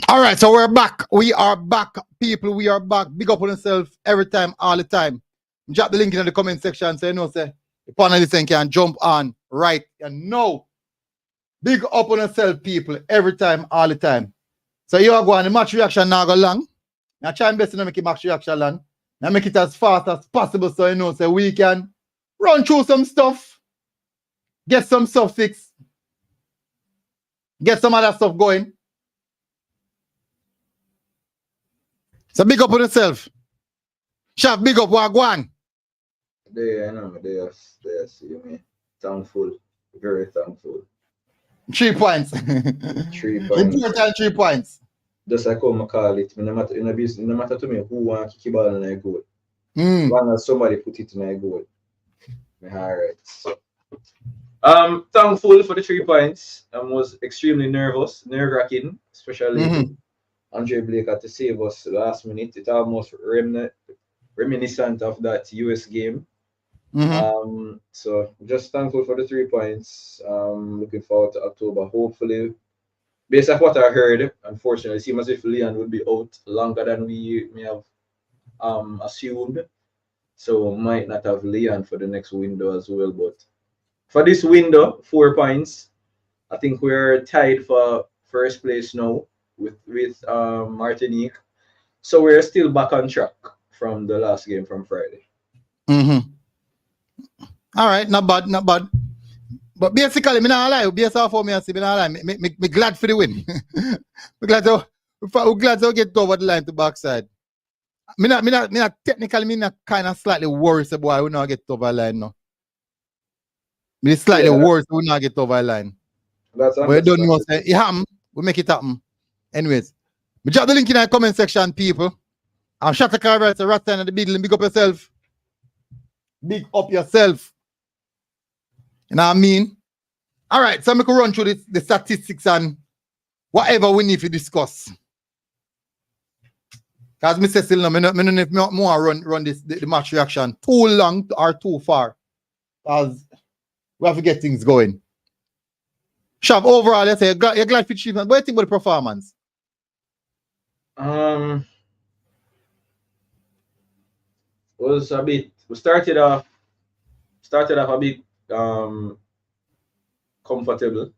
All right, so we're back. We are back, people. We are back. Big up on yourself every time, all the time. Drop the link in the comment section so you know, say, the panelists can jump on right and no. Big up on yourself, people, every time, all the time. So you are going, the match reaction now go long. Now try and best to make it match reaction long. Now make it as fast as possible so you know, so we can run through some stuff, get some stuff fixed, get some other stuff going. So big up on yourself. Chef, big up, Wagwan. There, I know, there, see me. Thankful, very thankful. 3 points. 3 points. Important 3 points. Just like how I call it, no matter to me who want to kick the ball in a goal. Mm. Long as somebody put it in a goal. Alright. Thankful for the 3 points. I was extremely nerve-wracking, especially Andre Blake had to save us last minute. It almost reminiscent of that US game. So just thankful for the 3 points. Looking forward to October. Hopefully, based on what I heard, unfortunately, it seems as if Leon will be out longer than we may have assumed. So might not have Leon for the next window as well. But for this window, 4 points. I think we're tied for first place now with Martinique. So we're still back on track from the last game from Friday. All right, not bad, not bad. But basically, me not lie. Based off of me, I say me not lie. Me glad for the win. me glad to get over the line to backside. Me not technically, me not kind of slightly worried about we not get over the line now. Me slightly worried we not get over the line. That's but you don't know, say it happen, we make it happen. Anyways, me drop the link in the comment section, people. I'm Shatta Carver, it's a Rattan at the Beagle, and big up yourself. Big up yourself. You know what I mean? All right, so I'm going to run through the statistics and whatever we need to discuss. Because I say still no, I don't know if I want to run the match reaction too long or too far. Because we have to get things going. Shav, overall, you say you're glad for achievement. What do you think about the performance? Was a bit. We started off a bit comfortable.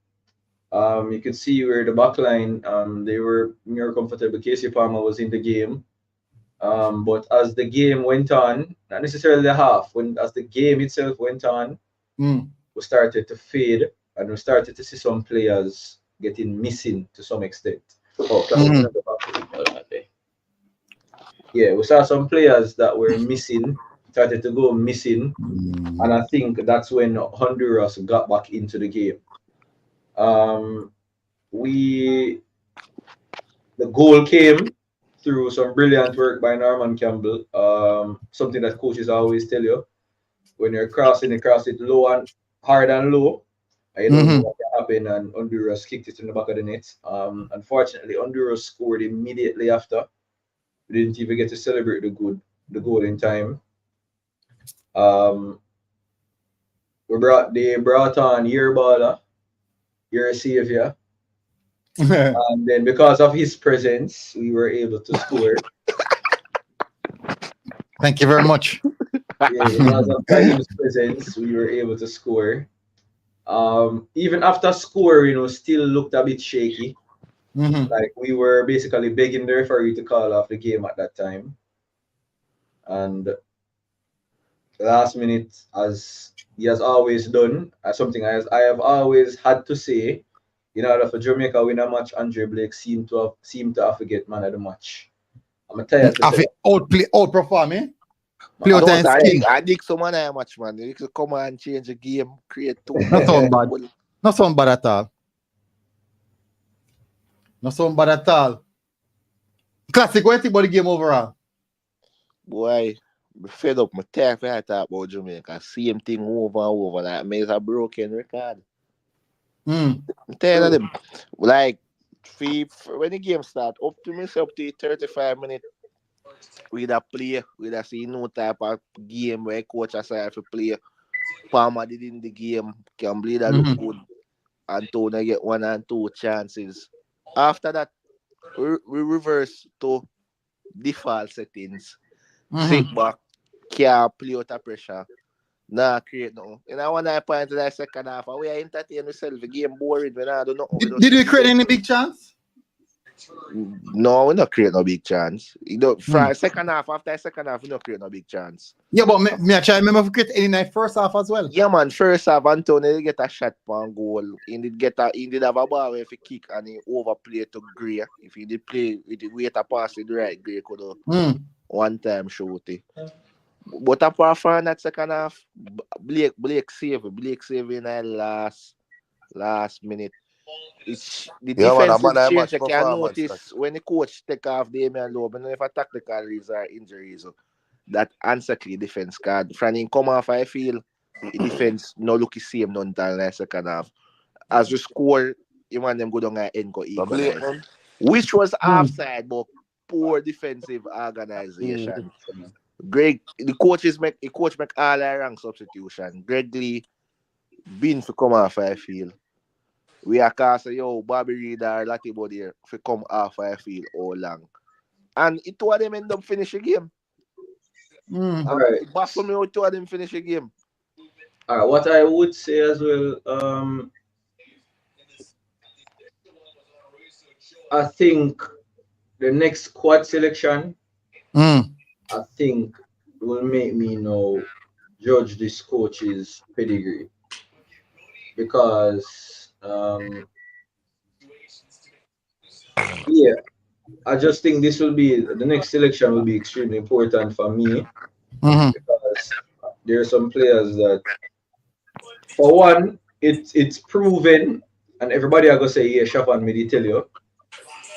You could see where the back line they were more comfortable. Casey Palmer was in the game. But as the game went on, not necessarily the half, as the game itself went on, we started to fade and we started to see some players getting missing to some extent. Yeah, we saw some players that were missing, started to go missing, and I think that's when Honduras got back into the game. The goal came through some brilliant work by Norman Campbell. Something that coaches always tell you: when you're crossing, you cross it low and hard and low. I don't know what happened, and Honduras kicked it in the back of the net. Unfortunately, Honduras scored immediately after. We didn't even get to celebrate the goal in time. They brought on Yerbala, your savior. And then because of his presence, we were able to score. Thank you very much. Yeah, because of his presence, we were able to score. Even after scoring, still looked a bit shaky. Like we were basically begging the referee to call off the game at that time. And last minute, as he has always done, something I have always had to say, in order for Jamaica win a match, Andre Blake seemed to have to get man of the match. I'm tired to say outperform, eh? I think someone a match, man. You could come and change the game, create two. Not sound bad. Not sound bad at all. Not sound bad at all. Classic, what do you think about the game overall? Boy, I'm fed up. I'm tired of talk about Jamaica. Same thing over and over. Like, it's a broken record. I'm tired of them. Like, when the game starts, up to 35 minutes, we'd play. We'd see no type of game where coach aside to play. Palmer did in the game. Campbell look good. Antonio get 1 and 2 chances. After that, we reverse to default settings. Sit Mm-hmm. back, can't play out of pressure. Nah, create no. And I want to point to that second half. We are entertaining ourselves. The game boring. We don't do nothing. We Did just we sit create there. any big chance? No, we not create no big chance. You know, Mm. for second half, after the second half, we not create no big chance. Yeah, but me I try remember if we create any night first half as well. Yeah, man. First half, Antonio did get a shot on goal. He did have a ball where if he kick and he overplay to Gray. If he did play, with the wait a pass to the right, Gray could have Mm. one time shoot it. But apart from that second half, Blake save in the last minute. It's the Yeah, man, a man defensive I change. match I can performance. That. notice when the coach take off Damian Lowe, but if a tactical reason or injuries, that answer clear defense card. From him come off, I feel the defense no look the same none time like second half. As we score, you want them go down and end go The Blake, equalize. man. Which was Mm. offside, but poor defensive Mm. organization. The coach make all around substitution. Greg Lee been for come off, I feel. We are cast yo, Bobby Reed or Lottie Body for come off, I feel, all long. And it two of them end up finish the game. Mm. All right. It baffled me how two of them finish the game. All right. What I would say as well, I think the next squad selection, Mm. I think, will make me now judge this coach's pedigree because, yeah, I just think this will be the next selection will be extremely important for me Mm-hmm. because there are some players that, for one, it's proven, and everybody are gonna say, yeah, Shavan, me they tell you,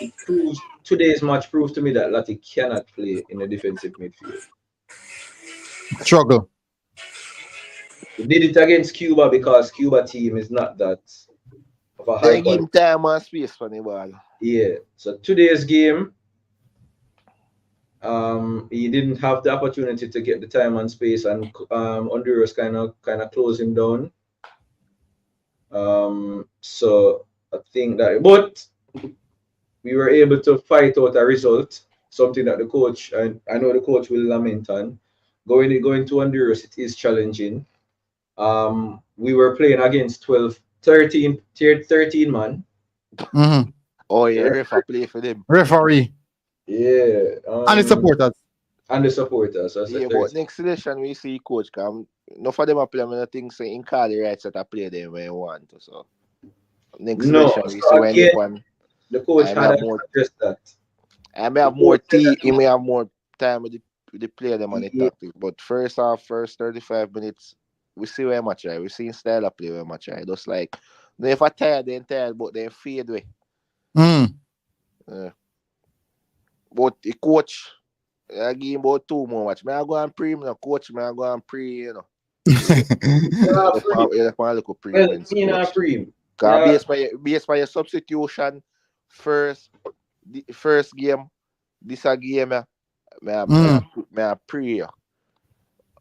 it proves today's match proves to me that Lati cannot play in a defensive midfield. Struggle. He did it against Cuba because Cuba team is not that of a high They give quality. him time and space for the ball. Yeah. So today's game, he didn't have the opportunity to get the time and space, and Honduras kind of closed him down. So I think that, but we were able to fight out a result, something that the coach, I know the coach will lament on. Going to Honduras, it is challenging. We were playing against 13 man. Mm-hmm. Oh yeah, ref a play for them. Referee Yeah. and the supporters. And the supporters. So I said Yeah, but 13. next selection we see coach come. No for them a play, I think say in call the rights that I play them when you want to. So next No, selection we see so when they again, one. the coach I may had have to more. address that. I may The have more coach said tea. that, He may have more time with the player them on the yeah, tactic. But first half, first 35 minutes, we see where much right. We see style of play where much right. Just like they if I tired, they tired, but they fade away. Mm. Uh, but the coach, I give him about 2 more match. May I go and pre him, no coach. May I go and pre, you know. yeah, free. Yeah, the look pre Well, when me not coach. free. Cause Yeah, based by your substitution, first the first game, this a game, Mm. may I pre you.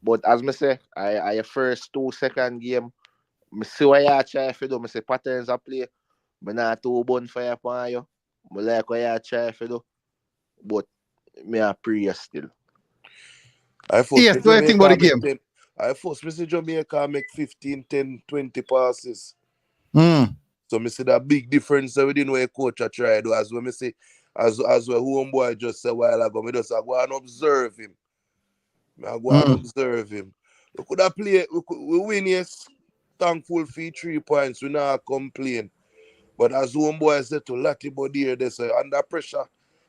But as me say, I first 2 second game, me see what you try to do. Me say patterns of play. Me not too bonfire upon you. Me like what you try to do. But me a pre you still. I force Yes, me what do you think about Jamaica the make game? 10. I force me Jamaica make 15, 10, 20 passes. Mm. So me see that big difference within what a coach a try do. As when me say, as what homeboy just said a while ago, me just go and observe him. I go and Mm. observe him. We could have played, we win, yes. Thankful for 3 points, we not complain. But as homeboy said to Lati Body, they say under pressure,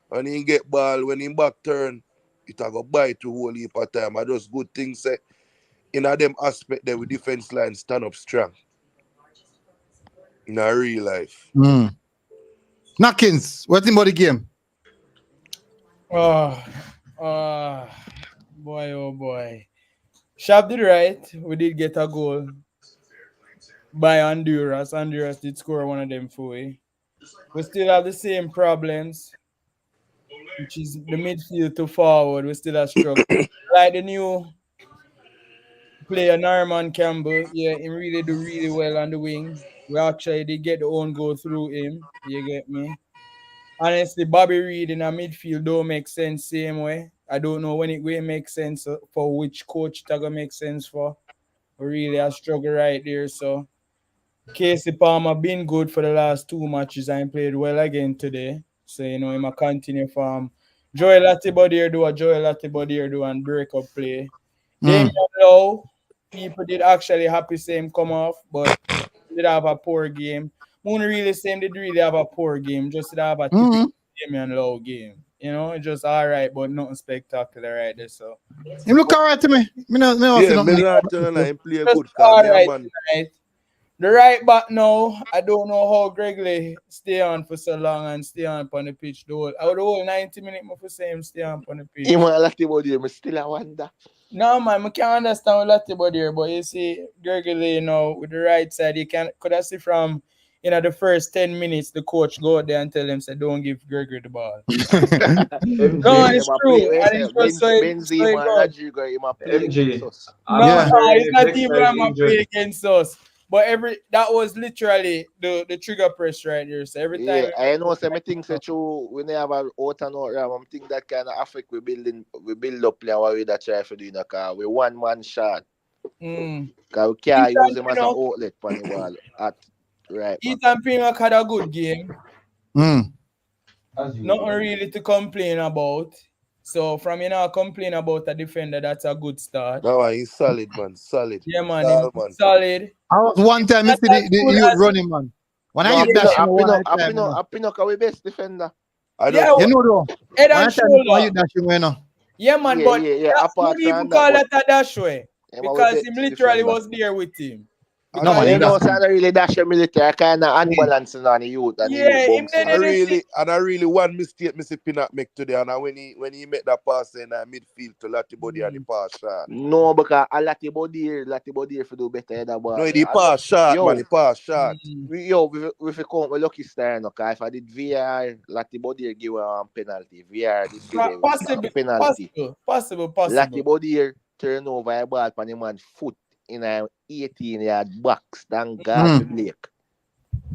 when he get ball, when he back turn, it a go bite to whole heap of time. I just good things say in a them aspect that we defense line stand up strong in a real life. Mm. Knockins, what do you think about the game? Oh, boy, oh boy. Sharp did right. We did get a goal by Honduras. Honduras did score one of them for we. We still have the same problems, which is the midfield to forward. We still have struggle. Like the new player Norman Campbell, yeah, he really do really well on the wing. We actually did get the own goal through him. You get me? honestly, Bobby Reed in a midfield don't make sense same way. I don't know when it will make sense for which coach it gonna make sense for. We really a struggle right there. So Casey Palmer been good for the last 2 matches and played well again today. So he might continue from Joel Latibodier do what Joel Latibodier do and break up play. Damian Lowe, people did actually happy say him come off, but he did have a poor game. Moon really say him did really have a poor game, just did have a typical Damian Lowe game. Just all right, but nothing spectacular right there. So Him look alright to me. Me not see Yeah, me nothing. not tell him play just good. all Cause me a right man. tonight. The right back now, I don't know how Gregley stay on for so long and stay on the pitch. The whole 90 minutes for say him stay on the pitch. Him and Latibodier, me still a wonder. No man, I can't understand what about here, but you see Gregley, with the right side, you could have see from the first 10 minutes the coach go out there and tell him say don't give Gregory the ball. No, MJ, it's true. And it's just so it Benzema and goes. Rodrigo, he might play MJ, against us. I'm No, Yeah. very it's not vexed even that I'm he's a play injured. against us. But that was literally the trigger press right there. So every time Yeah, I know some things that you when they have an out and out ram, I think that kind of affect we build up play what we that try to do in a car. We one man shot. Cause we can't use him as an outlet for the ball at right back. Ethan Pinnock had a good game. As Nothing usual. really to complain about. So from complain about a defender, that's a good start. No, he's solid, man. Solid. Yeah, man, Tall, he's man. solid. I was one time you Not see as the good youth as running, man. When I No, used dash him one at a time, Pinnock our best defender. I Yeah, don't you know though. head One and time you shoulder. dash him, Yeah, man, Yeah, but yeah. that, Apart some people from that, call but that a dash way him our because best him literally defender. was there with him. I No, man, You he know, dash so him. I don't really dash a military. I kind of unbalancing on the youth and the youth Yeah, him bouncing. then I really one mistake Mr. Pinnock make today, and when he make that pass in midfield to Latibody and the pass shot. No, because a Latibodier for do better head the ball. No, the pass shot, man, the pass shot. We count with lucky star, no, cause if I did VR, Latibodier give a penalty. VR did give a penalty. Possible. Latibodier turn over a ball on the man's foot in a 18-yard box. Thank God for Blake.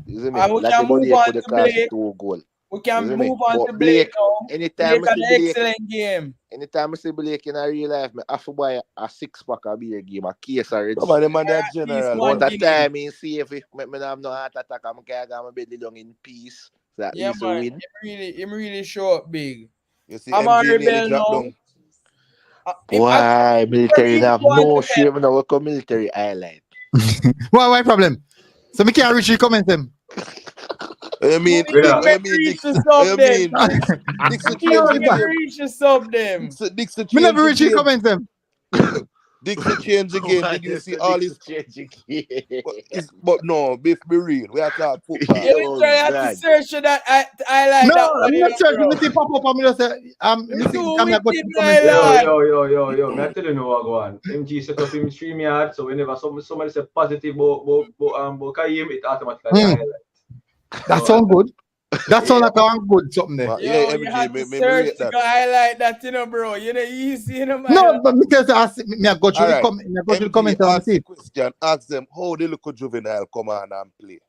You see me? And we can move Latibodier on could have to cost Blake. 2 goals. We can You see me? move on But to Blake now. anytime Blake I had an see Blake, excellent game. anytime I see Blake in a real life, I have to buy a 6-pack of beer game, a case of Red No, man, Stripe. the man that At least general. one But that Guinness. time in safe, me not have no heart attack, I'm going to go my bed down in peace. So at Yeah, least we man. win. Him really show up big. You see, I'm a MJ nearly rebel dropped now. down. Why military have no defense. shame now? We come military highlight. Why problem? So me can't reach the comment them. I mean, Yeah. Reach the sub them. Dixon You change the game. reach the sub them. Dixon Me change never the reach the game. comment them. Dixon change the game. Did you see all his? But no, be real. We are talking football. You literally had to search for that. I like that No, one. I'm not sure. Me see pop up and me just say, me You see, too I'm not going wicked, to comment. my lad. Yo. Me I tell you no what go on. MG set up him stream yard, so whenever somebody say positive about Kaim, it automatically highlight. That sound good. That sound like a good something there. Yeah, You had MJ, to me search rate to that. go highlight that, bro. Easy, man. No, but because I go through the Alright. comment, me I go through the MJ comment and ask see. the question, ask them how the local juvenile come on and play.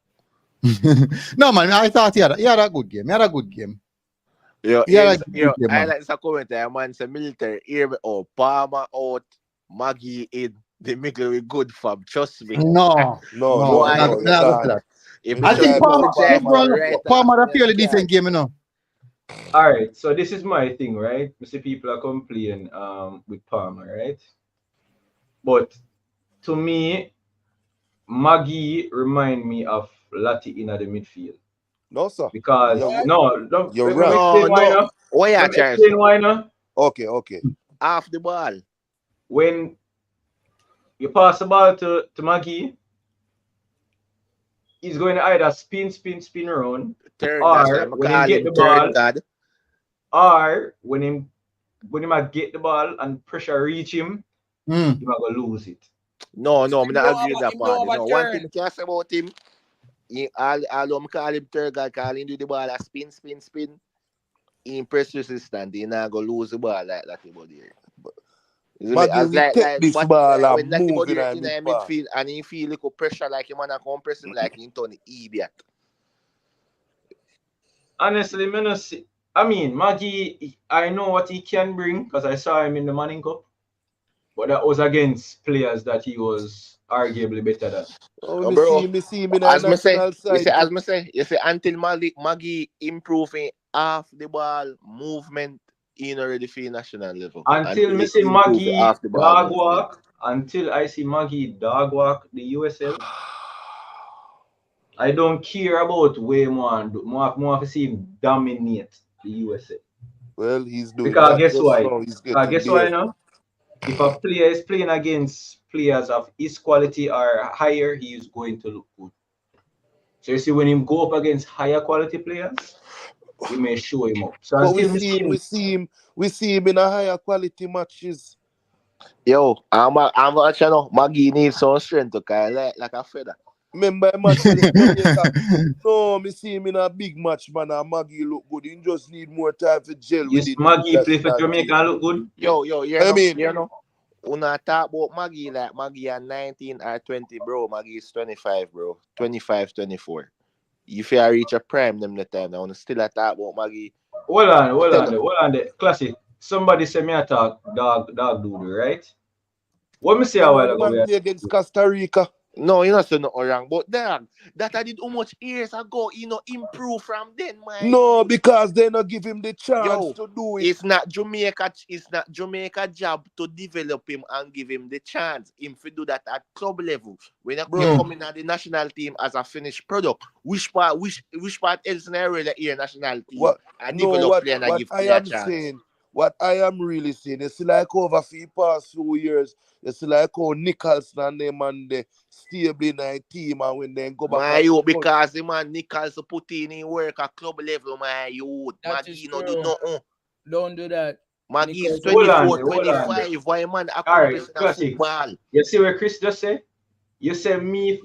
No man, I thought he had a good game. He had a good game. Yo, He had a good game, I man. like this comment. Man say military. Hear me out. Palmer out. Maggie in. The middle with good fam. Trust me. No, No, I'm I not you going to can't. that. If I you think try Palmer had a fairly decent game, you know. Alright, so this is my thing, right? You see people are complaining with Palmer, right? But to me, Maggie remind me of Lati in the midfield. No, sir. Because You're let me right. explain why now. Oh yeah, Let me Charles. explain why now. Okay. Half the ball. When you pass the ball to Maggie, he's going to either spin around, Turn or when he get the ball, God. or when him get the ball and pressure reach him, you're gonna lose it. No, I'm not agree with that him part. don't have a One turn. thing I can say about him, I'll call him third guy, call him do the ball a spin. He impress resistant, he not go lose the ball like that body. Maggie take this ball and when move in in a midfield and he feel like pressure like him and compress him like he turn idiot. Honestly, me no see. I mean, Maggie, I know what he can bring because I saw him in the Manning Cup, but that was against players that he was arguably better than. Oh, Oh, bro, me see him in a as me say, national side. you say until Maggie improving half the ball movement, in already for national level. Until Until me he see improve Maggie half the ball dog movement. walk, until I see Maggie dog walk the USL, I don't care about way more and more to see him dominate the USA. Well, he's doing Because that guess just why? now. He's Because getting guess why there. now? If a player is playing against players of his quality or higher, he is going to look good. So you see, when him go up against higher quality players, he may show him up. So But until me see him, we see him in a higher quality matches. Yo, I'm watching now. Maggie needs some strength to kind like a feather. Remember a match against Jamaica? No, me see him in a big match, man. And Maggie look good. He just need more time to gel you with see the Maggie play for national Jamaica team. and look good. Yo, I mean, you know. When I talk about Maggie, like Maggie at 19 or 20, bro. Maggie is 25, bro. 25, 24. If you reach a prime them the time, I want to still talk about Maggie. Hold on there. Classic. Somebody say me attack dog doodle, right? What me say you a know while the ago? man play against Costa Rica. No, you not say nothing wrong. But damn, that I did how much years ago, improve from then, my No, youth. because they not give him the chance Yo, to do it. it's not Jamaica job to develop him and give him the chance. Him to do that at club level. When you Bro, come in at the national team as a finished product, which part else in the area here national team what and no develop player and what give I player a am chance. saying, what I am really saying, you see like over the past few years, you see like how Nicholson and them and the stable in a team and when they go back My and youth, scout. because the man Nichols put in work at club level, my youth. That is Maggie no do true. nothing. Don't do that. Maggie is Nicholson Hold did on 24, there, hold on there. 25. Why man All right, accomplishing a classic. football? You see what Chris just say? You say me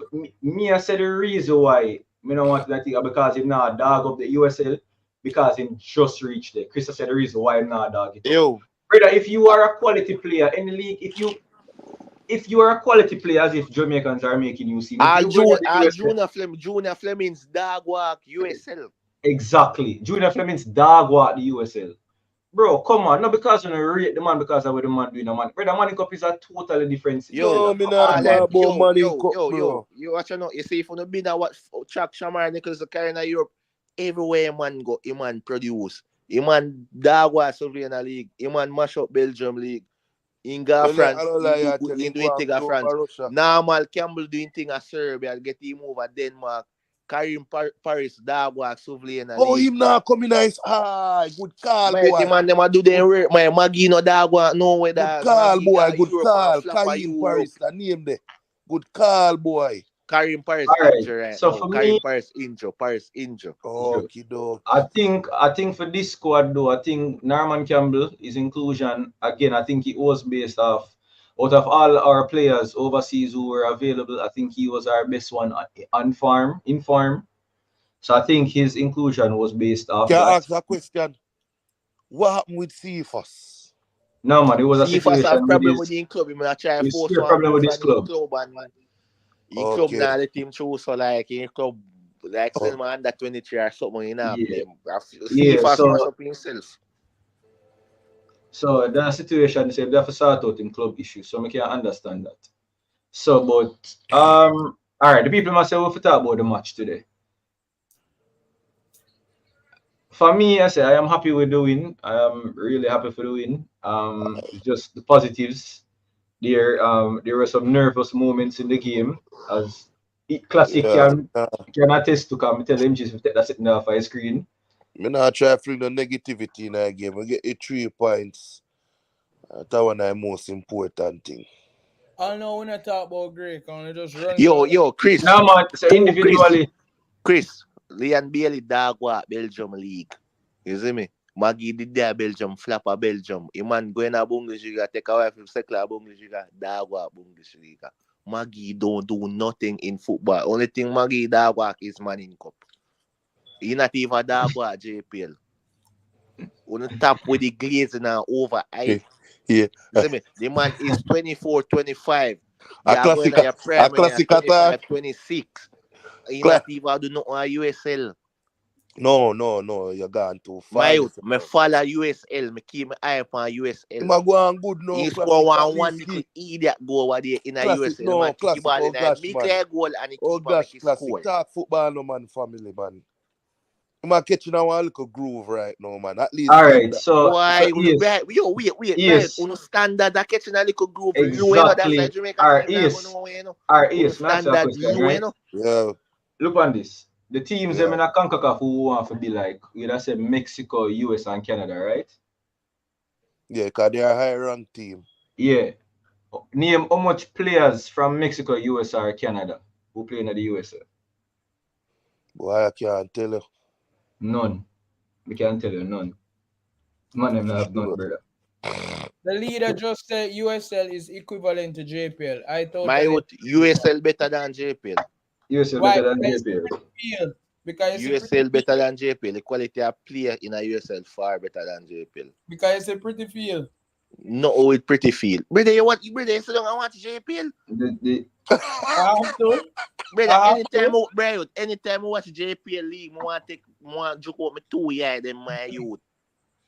I said the reason why me don't want that thing because him not dog up the USL because him just reached there. Chris said the reason why him not dog it up. Yo, Brother, if you are a quality player in the league, if you are a quality player as if Jamaicans are making you see, if all you go to June, the all USL, Junior Fleming's dog walk USL. exactly. Junior Fleming's dog walk the USL. Bro, come on. Not because you know, rate the man because of what the man doing. The man, brother, Manning Cup is a totally different situation. Yo, No, me Come not on, talk man. about money cup, yo. bro. You watch out. You see, if you been at what Chuck Shamar Nichols carrying a Europe, everywhere man go, a man produce. A man dog walk Slovenia League. A man mash up Belgium League. In Well, I France, don't he lie, do I tell he him doing go and thing at play France. over Russia. Normal Campbell doing thing at Serbia, get him over Denmark. Karim Paris, dog walk Slovenia Oh, League. him now coming nice. Ah, good call, My the boy. man them a do them Good, work. My Maggie no dog walk nowhere good dog. call, Maggie boy. got Good Europe and call. flap a Kahim Europe. Paris, the name there. Good call, boy. Karim Paris All right. injured right So now. for Karim me, Paris injured. Paris injured. Okie doke. I think for this squad though, I think Norman Campbell, his inclusion again, I think it was based off out of all our players overseas who were available. I think he was our best one on farm in farm. So I think his inclusion was based off Can I that. ask a question? What happened with Cephas? No man, it was a See if I have situation with problem with his the club, I'm gonna try to his force severe one problem move with his from the club. club and the club Okay. now let him through so like in club like Oh, send man under 23 or something you know Yeah, play. See if yeah. I So smash up himself. so that situation is they have to sort out in club issues. So I can understand that. So but all right, the people must say we talk about the match today. For me, I say I am happy with the win. I am really happy for the win. It's just the positives. There were some nervous moments in the game, as classic yeah. can attest to. Come tell him just take that sitting off his screen. Me not try to bring the negativity in that game. We get the 3 points. That one the most important thing. I know when I talk about Greek, I just run down. Yo, Chris. Now, man, so Two Chris. individually, Leon Bailey dog walk Belgium League. You see me? Maggie did there Belgium, flapper Belgium. A man going to Bundesliga, take away from Sekla Bundesliga, dog walk Bundesliga. Maggie don't do nothing in football. Only thing Maggie dog walk is Manning Cup. He not even dog walk JPL. On the top with the glaze now over Yeah. height. Yeah. You see me? The man is 24, 25. A You're going classic, to your a prime when you're classic attack. 25, 26. He Cla- not even do nothing on USL. No, you're gone too far. My youth, me follow USL. Me keep my eye upon He USL. might go on good now. He Classic score at one least little he. idiot goal over there in a Classic USL. no, Man, kick the classic. ball Oh in a gosh, big man. clear goal and the Oh keeper gosh, make it classic. score. Talk football, no man, family, man. He might catch you now one little groove right now, man. At least All keep right, that. Why? yes, Wait, man. yes, Uno standard that catching a little groove low, you know. That's why exactly. Jamaica All right, team now go yes, nowhere, you know. all right, Uno yes. Let me ask you a standard question, low, you right? know. Yeah, Look on this. The teams them yeah. in a CONCACAF who want to be like, we just say Mexico, US, and Canada, right? Yeah, because they're a high ranked team. Yeah. Name how much players from Mexico, US, or Canada who play in the USA. Boy, I can't tell you. None. We can tell you none. Man, them not have none, Sure. brother. The leader just said USL is equivalent to JPL. I My totally youth, USL better than JPL. USA why? better than Because it's a JPL. pretty field. Because it's a pretty USL better field. than JPL. The quality of player in a USL far better than JPL. Because it's a pretty field. No, with pretty feel. Brother, you want brother, you sit down and watch JPL? I have to. Brother, I have to. anytime I watch JPL league, I want to joke out my 2 years them my youth.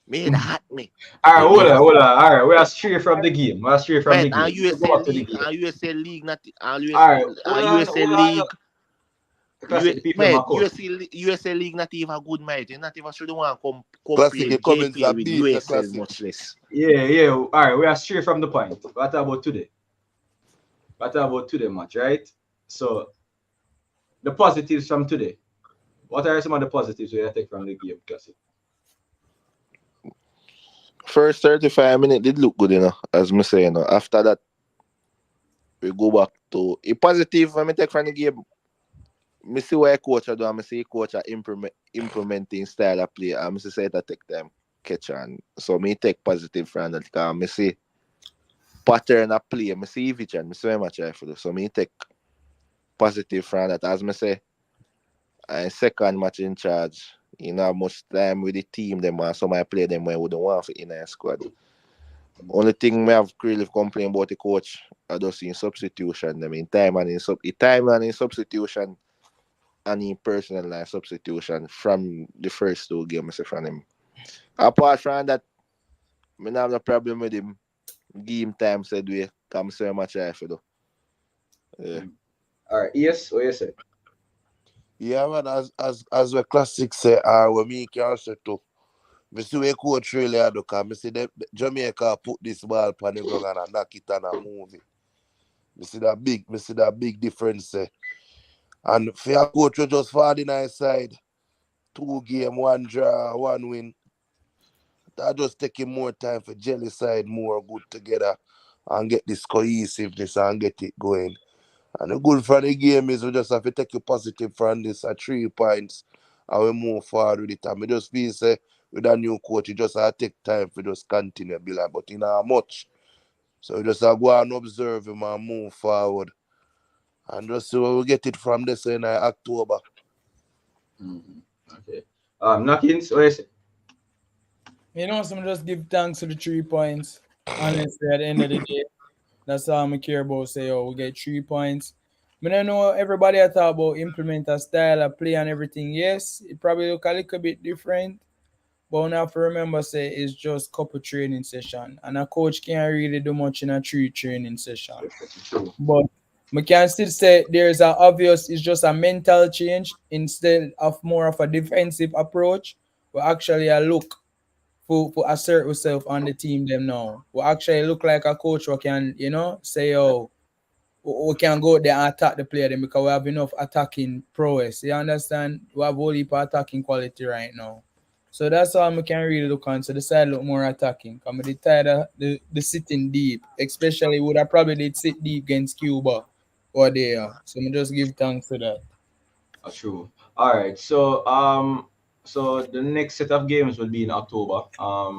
Me that hot me. All right, hold on. All right, we are straight from the game. We are straight from Right, the game. and So go USL back to the league, game. and USL league, not and All right, USL hold league. on. Classic people, Mate, my coach. USL league not even good, mate. You not even should want to Classic, compare you come into a JPL with beat, the USL classic. much less. Yeah. All right, we are straight from the point. What about today? What about today match, right? So, the positives from today. What are some of the positives we take from the game, Classic? First 35 minutes did look good, you know, as me say, you know. After that, we go back to a positive when me take from the game. Me see what coach do, and me see coach implementing style of play, and me see it take time catch on. So me take positive from that because me see pattern of play, me see vision, me see how much I do. So me take positive from that. As me say, and second match in charge. You know, much time with the team, them and some I play them when we don't want for in a squad. Only thing me have really complain about the coach, I just in substitution. I mean, time and in substitution and in personal life substitution from the first 2 games from him. Apart from that, I don't have no problem with him. Give him time, said we come so much I for do. Yeah. All right, yes, what you say? Yeah, man, as the classic say, when me can say too. Me see where coach really do, because me see Jamaica put this ball on the ground and knock it and a move it. Me see that big difference. And for a coach who just for the nice side, 2 game, 1 draw, 1 win. That just taking more time for jelly side more good together and get this cohesiveness and get it going. And the good for the game is we just have to take a positive from this at 3 points and we move forward with it. And we just feel say with a new coach, you just have to take time for just continue building, but in not much. So we just have to go and observe him and move forward. And just see where we get it from this in October. Okay. Knockins, what you say? You know, some just give thanks to the 3 points. Honestly, at the end of the day, that's all I care about. Say, oh, we get 3 points. I don't know everybody I talk about implement a style of play and everything. Yes, it probably look a little bit different. But we have to remember, say, it's just couple training session. And a coach can't really do much in a 3 training session. True. But we can still say there's an obvious, it's just a mental change instead of more of a defensive approach. We actually look for assert ourselves on the team them now. We actually look like a coach who can, say, oh, we can go there and attack the player them because we have enough attacking prowess. You understand? We have only attacking quality right now. So that's all we can really look on. So the side look more attacking. I'm tired of the sitting deep. Especially would I probably did sit deep against Cuba or there. So I just give thanks to that. True. All right. So the next set of games will be in October.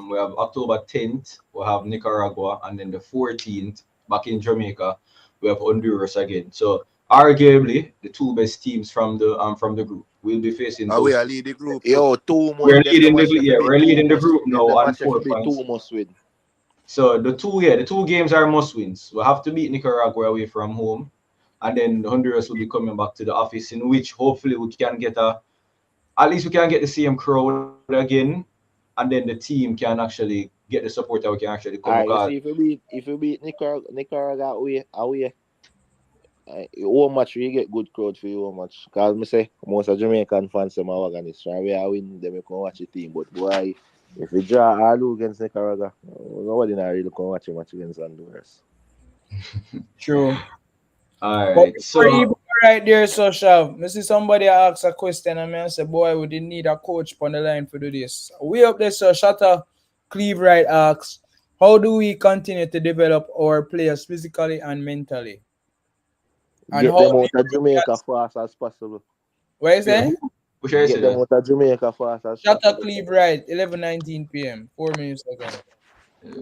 We have October 10th. We'll have Nicaragua, and then the 14th back in Jamaica. We have Honduras again. So arguably the 2 best teams from the group will be facing And we those. are lead the group. Yo, 2 We're must them the leading match have to be we're 2 leading the must. group Them now the on match have to 4 be points. 2 must win. So the 2 games are must wins. We'll have to beat Nicaragua away from home, and then Honduras will be coming back to the office, in which hopefully we can get a at least we can get the same crowd again, and then the team can actually get the support that we can actually come Alright, you across. see if you beat Nicaragua away, how much we get good crowd for you how much? Cause me say most of Jamaican fans them are organist. Right? We are win them you can watch the team. But boy, if we draw all lose against Nicaragua, nobody not really can watch a match against Honduras. True. All But right, before you so go right there, so Shav, I see somebody ask a question and I say, boy, we didn't need a coach on the line for do this. We up there, so Shatter Cleve right asks, how do we continue to develop our players physically and mentally? And Get how them do out of Jamaica Europeans, fast as possible. what is yeah, that? who should I Get say them that? out of Jamaica fast as Shatter possible. Cleve right, 11:19 p.m., 4 minutes ago.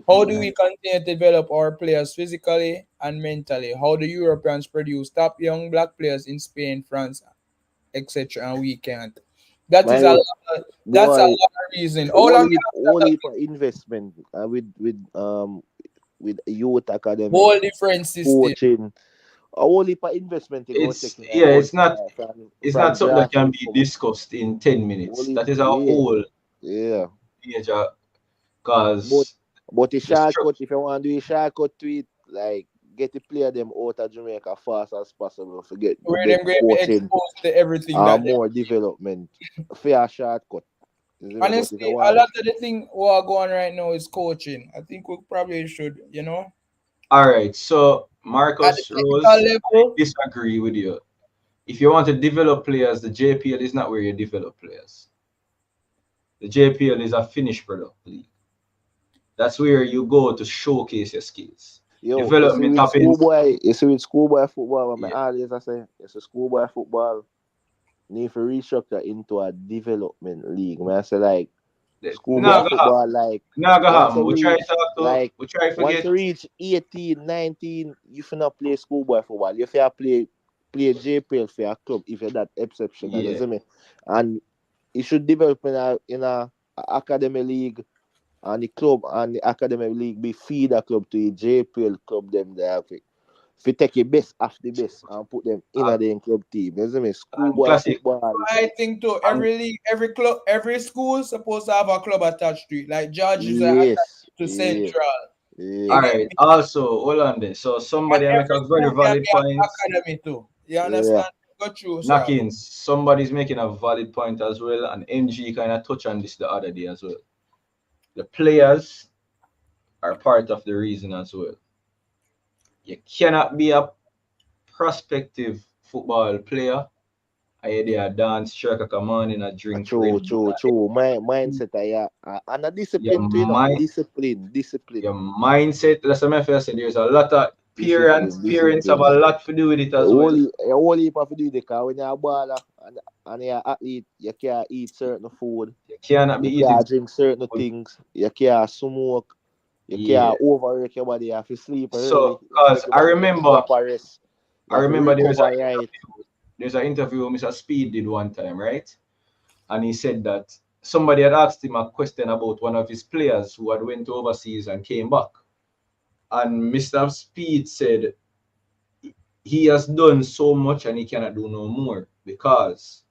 How do we continue to develop our players physically and mentally? How do Europeans produce top young black players in Spain, France, etc., and we can't? That is My a lot. youth, That's a boy, lot of reason. How long you have that only for investment with youth academy, whole different system? coaching. Only for investment you gonna take It's in a yeah, coach it's not from something that can grassroots be come up. discussed in 10 minutes. Only That is a yeah, whole yeah. major But cause the the shortcut, structure. if you want to do a shortcut to it, like get the player them out of Jamaica fast as possible. Forget Where them them going to be coaching exposed to everything and that they more development. Fair shortcut. You see me? But if you honestly, a want lot of the thing what are going right now is coaching. I think we probably should, All right, so at the Marcus technical Rose, I level, disagree with you. If you want to develop players, the JPL is not where you develop players. The JPL is a finished product league. That's where you go to showcase your skills. yo, Development happens. you see with schoolboy football, what Yeah, I always I say, it's a schoolboy football need to restructure into a development league. Man, I say like no, schoolboy go happen. football, like No, go once happen. you We try reach to talk to. like We try to once forget. you reach 18, 19, you finna play schoolboy football. You finna play JPL for your club if you're that exceptional, Yeah. isn't it? And it should develop in a academy league and the club and the academy league be feeder club to the JPL club them there. If you take the best of the best and put them in And, a club team, you see me? and Schoolboy classic. football. I think too, And every league, every club, every school supposed to have a club attached to it. Like George is attached Yes, to yeah, Central. You yeah. all get right. me? Also, hold on there. So And somebody I make every a very school can valid be an point. academy too. You Yeah. understand? Go through, sir. Knockins. Somebody's making a valid point as well. And NG kind of touched on this the other day as well. The players are part of the reason as well. You cannot be a prospective football player. I they a dance, strike a command and a drink True, Red Bull. true, true. My mindset, and a Your discipline too, mind, discipline, your mindset. That's what my first said. There's a lot of parents. Parents have discipline. a lot to do with it as well. You have to do the car when you're a baller and you're an athlete, you can't eat certain food, You cannot be you eating can't drink certain food. things, you can't smoke, you Yeah. can't overwork your body, you have to sleep early, So, you have to cause make your body get proper rest, you I have to remember recover right. there's an interview Mr. Speed did one time, right? And he said that somebody had asked him a question about one of his players who had went overseas and came back, and Mr. Speed said he has done so much and he cannot do no more because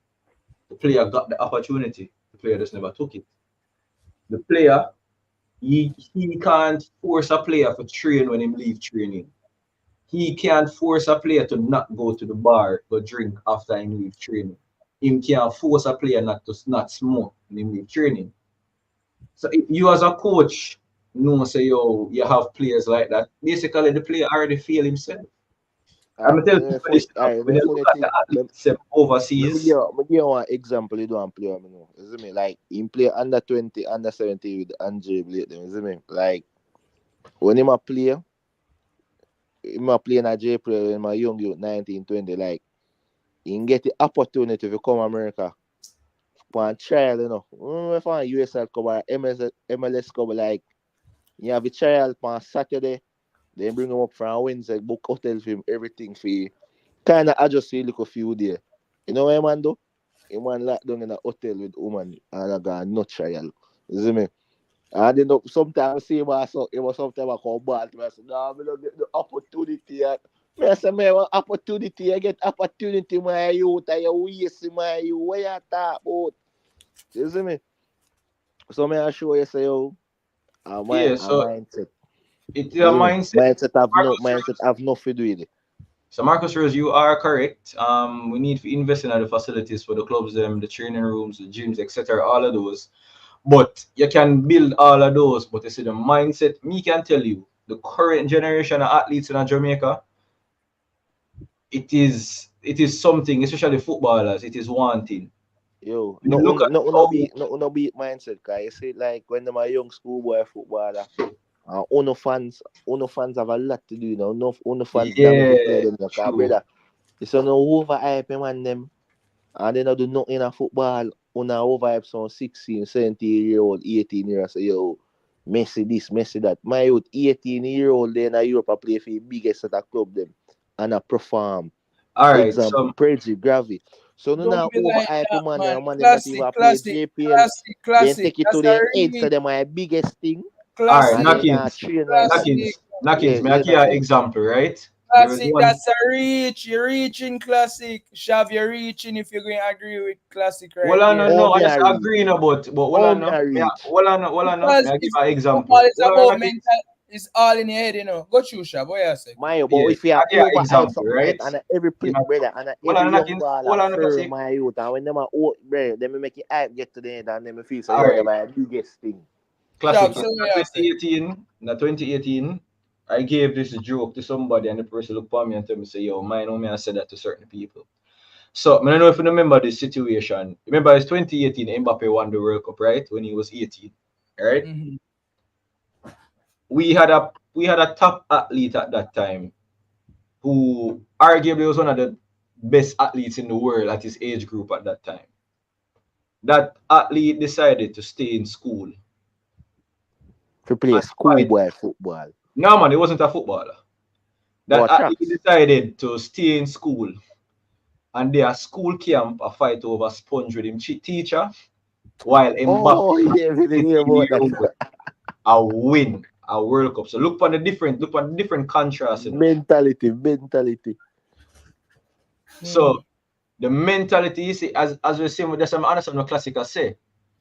the player got the opportunity. The player just never took it. The player, he can't force a player to train when him leave training. He can't force a player to not go to the bar or drink after him leave training. Him can't force a player not to not smoke when him leave training. So if you as a coach know say you have players like that, basically the player already feel himself. I'm gonna tell people this stuff. When you look Funny at the thing. athletes overseas, Me give one example. You don't play. Me know. You see me? Like him play under 20, under 17 with Andre Blake. Them. You see me? Like when him a play in a J player when my young youth 19, 20. Like he get the opportunity to come America for a trial. You know, for a USL cover, MLS cover. Like you have a trial on Saturday. Then bring him up for a Wednesday. Book hotel for him. Everything for you. Kind of adjust for look a few days. You know what man do? A man locked down in a hotel with woman and I got no trial. You see me? And then sometimes I see myself, it was sometimes I come back to me, I say, no, I don't get the opportunity. I say, man, what opportunity? I get opportunity, my youth, I waste my youth. What you talk about? You see me? So may I show you say yo, Yeah, a so mindset. it's a You see me? mindset. Mindset have nothing to do with it. So Marcus Rose, you are correct. We need to invest in the facilities for the clubs, the training rooms, the gyms, etc. All of those. But you can build all of those. But you see the mindset. Me can tell you, the current generation of athletes in Jamaica, it is something, especially footballers. It is one thing. Yo, You look at how no be mindset, cause you see like when them a young schoolboy footballer, Uno fans have a lot to do, you know. Uno fans damage the play yeah, them, cause true. brother, it's no overhype him and them, and they not do nothing in a football. Una overhype some 16, 17-year-old, 18-year-old say yo, Messi this, Messi that. My youth, 18-year-old, they in a Europe a play for the biggest at a club them and a perform. All right, Example, so Prezi, Gravy. So no Don't now be like overhype that, him and man. them not Classic, even play classic, JPL. classic, Then classic. take it to That's a their head, so reach. them my biggest thing. all right, Classic, And then not Knockins, train like that. classic, Yeah, Knockins. May I yeah, give you an nothing. example, right? There was classic. one. That's a reach. You're reaching classic. Shav, you're reaching if you're going to agree with classic right Well, I there. don't Oh know. I me just a reach. agree about, but well, I Oh me know. a Yeah, reach. well, I know. May Because I give it's an football example? is Well, I about know. mental. It's all in your head, you know. Go through, Shav. What you say? My but Yeah, if you I are give an overhype example, something like right? and every You play, know, brother, and well, every I know. young ball Well, are I know. firm my youth, and when them are old, brother, then me make it hype get to the end, and then me feel so All yo, them right, are biggest thing. classic. Shav, In so what you say? 2018, I gave this joke to somebody, and the person looked at me and told me, "Say, yo, man, know me." I said that to certain people. So, I don't know if you remember this situation. Remember, it's 2018. Mbappe won the World Cup, right? When he was 18, right? Mm-hmm. We had a top athlete at that time who arguably was one of the best athletes in the world at his age group at that time. That athlete decided to stay in school To play and fight. schoolboy football No, man, he wasn't a footballer. That or athlete tracks. decided to stay in school and their school camp a fight over sponge with him teacher while Mbappe Oh yeah, we didn't hear 18 about year that. old a win a World Cup. So look on the different contrast, you know. mentality. Mm. So the mentality is as we say, there's some understand the classic say.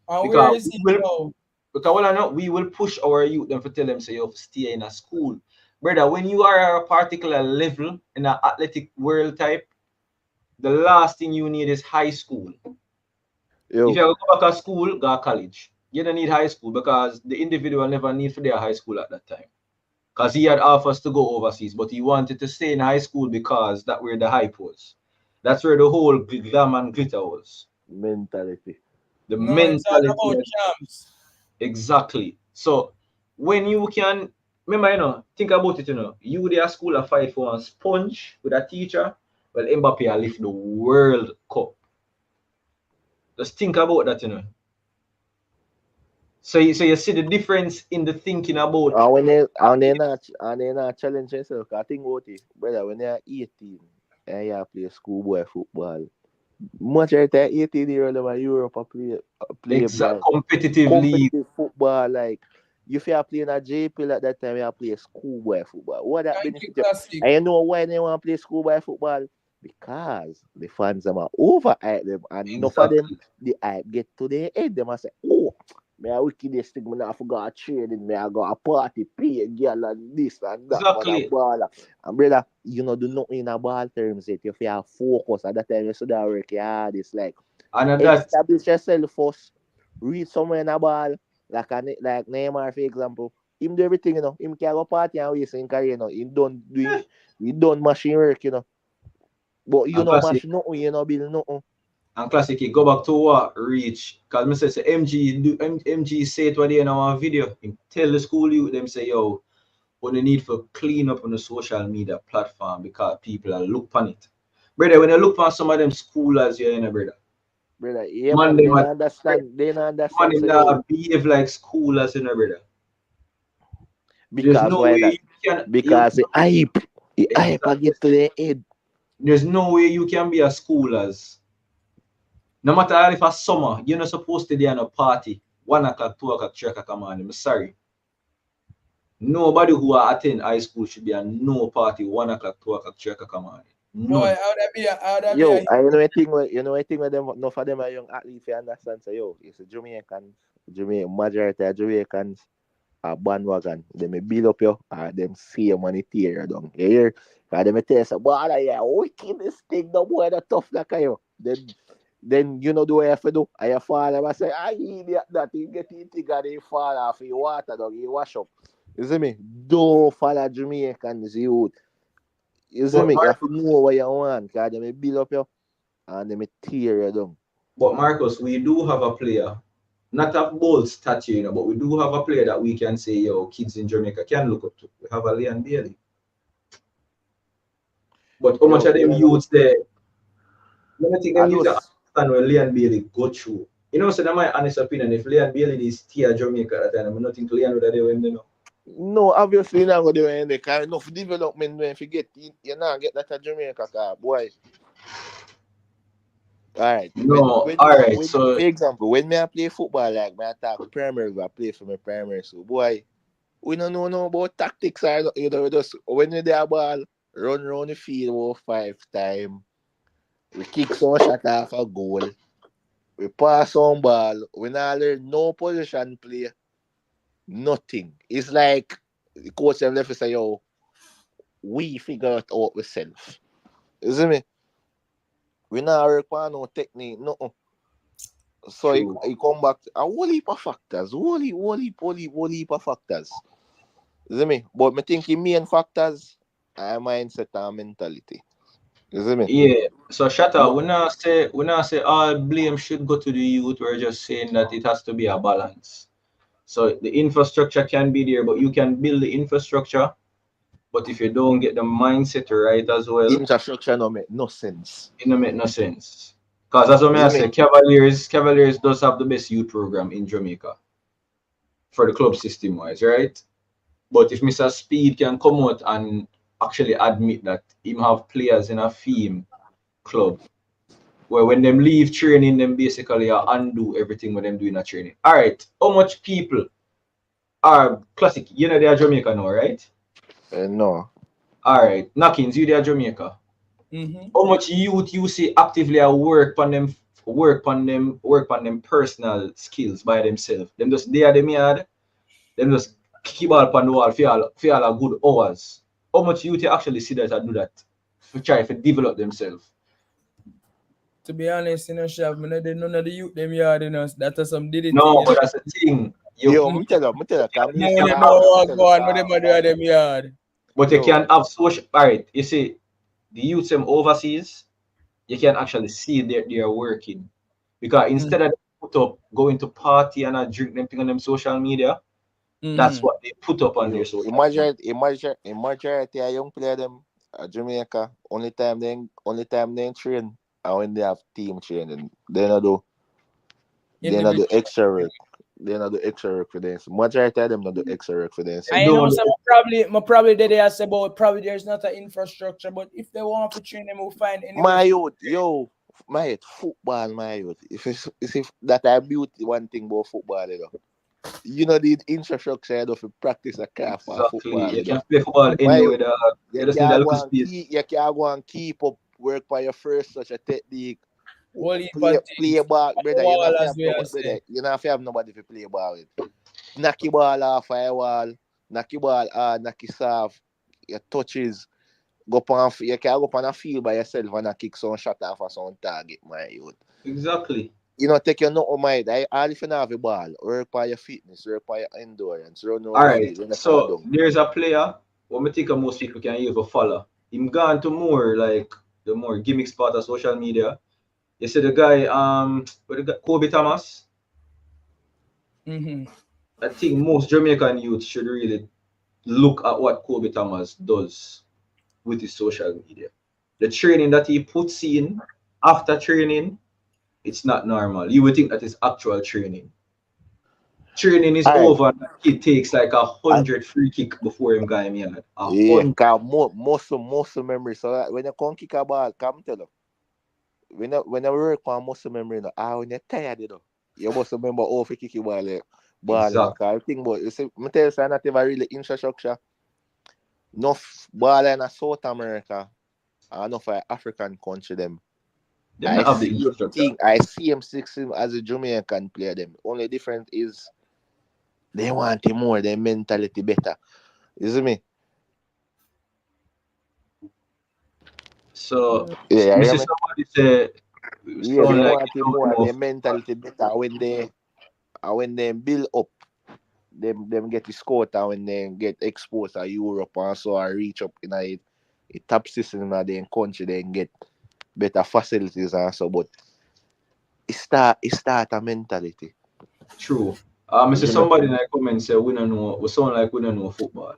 And where Because is we he will now? because well I know we will push our youth them to tell them say you stay in a school. Brother, when you are a particular level in an athletic world type, the last thing you need is high school. If Yo, you go back to school, go to college. You don't need high school because the individual never need for their high school at that time. Because he had offers to go overseas, but he wanted to stay in high school because that's where the hype was. That's where the whole glam and glitter was. mentality. The No, it's all mentality, about champs. exactly. So when you can remember, think about it, you there school a fight for a sponge with a teacher. Well, Mbappe a lift the World Cup. Just think about that. So you see the difference in the thinking about And when they not challenge themselves, 'cause I think about it, brother, when they're 18 and you play schoolboy football, much of the 18-year-old in Europe play like competitively. competitive football. Like if you are playing a JPL at that time, you are play schoolboy football. What that Thank you, benefit you? classic. And you know why they want to play schoolboy football? Because the fans them are overhype them, and enough of them Exactly. the hype get to their head. Them and say, "Oh, me a wickedest thing. Me not forgot training. Me I got a party, pay a girl and this and that. Man a Exactly. baller." And brother, you know do nothing in a ball terms yet. If you have focus at that time, you should have work hard. It's like And that establish yourself first. Read somewhere in a ball, like Neymar for example. Him do everything, you know. Him can go party and waste in career, you know. He done machine work, you know. But you and know classic mash nothing, you know build nothing. and classic he go back to what reach. Cause me say MG say it what they in our video. Him tell the school youth them say yo, what they need for clean up on the social media platform because people are look on it. Brother, when you look on some of them schoolers here in brother, Brother, yeah man man, them are they don't man understand them so yo. not behave like schoolers in brother. There's Because no why way that? you can Because the hype I exactly. get to their head. There's no way you can be a schoolers. No matter how if a summer, you're not supposed to be on a party 1 o'clock, 2 o'clock, 3 o'clock in the morning. I'm sorry. Nobody who attend high school should be on no party 1 o'clock, 2 o'clock, 3 o'clock in the morning. Boy, None. how that be Yo, a I know a thing where them enough of them are young athletes you understand. So yo, it's a Jamaican majority of Jamaicans are bandwagon. They may build up you them see your money tear you down. You hear? Cause they may tell you say, boy, yeah, wicked this thing, no boy that tough like you. Then you know the way you have to do. I fall I say, I idiot that you get it and they fall off in water dog, you wash up. You see me? Don't follow Jamaicans youth. You see But me? You have to Marcus, know what you want, cause they may build up you and they may tear you down. we do have a player, not a bold statue, but we do have a player that we can say, yo, kids in Jamaica can look up to. We have a Leon Bailey. But how much Yo, of them you know, youths there? I don't think I them youths just understand what Leon Bailey go through. So that's my honest opinion. If Leon Bailey is steer Jamaica at that time, I don't think Leon would have done when no, obviously you're not gonna do anything. Cause enough development when you get you not get that at Jamaica, car boy. Alright. No, all right. When So for example, when me I play football like me I talk primary, I play for my primary school, boy. We don't know no about tactics or you know just when we there ball, run around the field about 5 times. We kick some shot off a goal. We pass on ball. We not learn no position play. Nothing. It's like the coach them left say, yo, we figure it out ourselves. You see me? We not work on no technique, no. So true. he come back a whole heap of factors. Whole heap of factors. You see me? But me think the main factors are mindset and mentality. You see me? Yeah. So Shatta, No, we not say all blame should go to the youth. We're just saying that it has to be a balance. So the infrastructure can be there, but you can build the infrastructure. But if you don't get the mindset right as well, infrastructure no make no sense. it don't make no sense. Because as You I see say, me? Cavaliers does have the best youth program in Jamaica for the club system wise, right? But if Mr. Speed can come out and actually admit that him have players in a theme club where when them leave training, them basically undo everything when them doing a training. All right, how much people are classic? They are Jamaica now, right? No. All right, Knockings, they are Jamaica. Mm-hmm. How much youth you see actively at work on them personal skills by themselves. Them just they are them yard, them just kick ball upon the wall for all a good hours. How much youth you actually see that I do that for try to develop themselves? To be honest, Chef, none of the youth them yard, that is some did it thing, No, but that's the thing. Yo, You me tell you, cause me No see one my know brother, me what tell go you, on, what cause them a do at them yard. but you yo, can have social. All right, you see the youth them overseas, you can actually see that they are working because instead of put up going to party and drink them thing on them social media, that's Mm-hmm. what they put up on their yo, social media. imagine a young player them at Jamaica, only time they train and when they have team training. They not do Individual. extra work. They not do extra work for them. So majority of them not do extra work for them. They I know don't. some probably they say about probably there's not an infrastructure, but if they want to train them, will find anywhere. My youth, yo, my youth, football, my youth. If that I beauty one thing about football, you know the infrastructure you know, for practice a craft for Exactly. football, You can play football My anywhere. youth, You just need a little space. you can go and keep up work by your first such a technique. Whole heap of Play things. ball, brother. You Wall not as have we nobody, brother. say. You not have nobody to play ball with. Knock your ball off a wall, knock your ball hard, knock it soft. Your touches. You can go up on a field by yourself and kick some shot off of some target, my youth. Exactly. You know, take your note mind. All if you not have a ball, work by your fitness, work by your endurance, run around All the right. field, when you fall So down. there's a player. What I think most people can even follow. Him gone to more like the more gimmicks part of social media. You see the guy, Kobe Thomas. Mm-hmm. I think most Jamaican youth should really look at what Kobe Thomas does with his social media. The training that he puts in after training, it's not normal. You would think that is actual training. Training is All right. over. And the kid takes like 100 free kick before him guy me at 100. Cause muscle memory. So that when you come kick a ball, come tell you. When you work on muscle memory, when you're tired, you must remember how to kick your ball, Exactly. Cause I think about you see, me tell you, not even really infrastructure. Enough ball in South America I know for African country them. They don't have the infrastructure. I see him 16 as a Jamaican player. Them only difference is they want him more. Their mentality better. You see me? So, Yeah, me I see mean, somebody say, yeah, they sound like want him you more. know Their football. mentality better when they build up. Them get the score and when they get exposed to Europe and so I reach up in a top system in their country, they get better facilities and so. But it start a mentality. True. Me see You know? somebody in the comments say we don't know. We sound like we don't know football.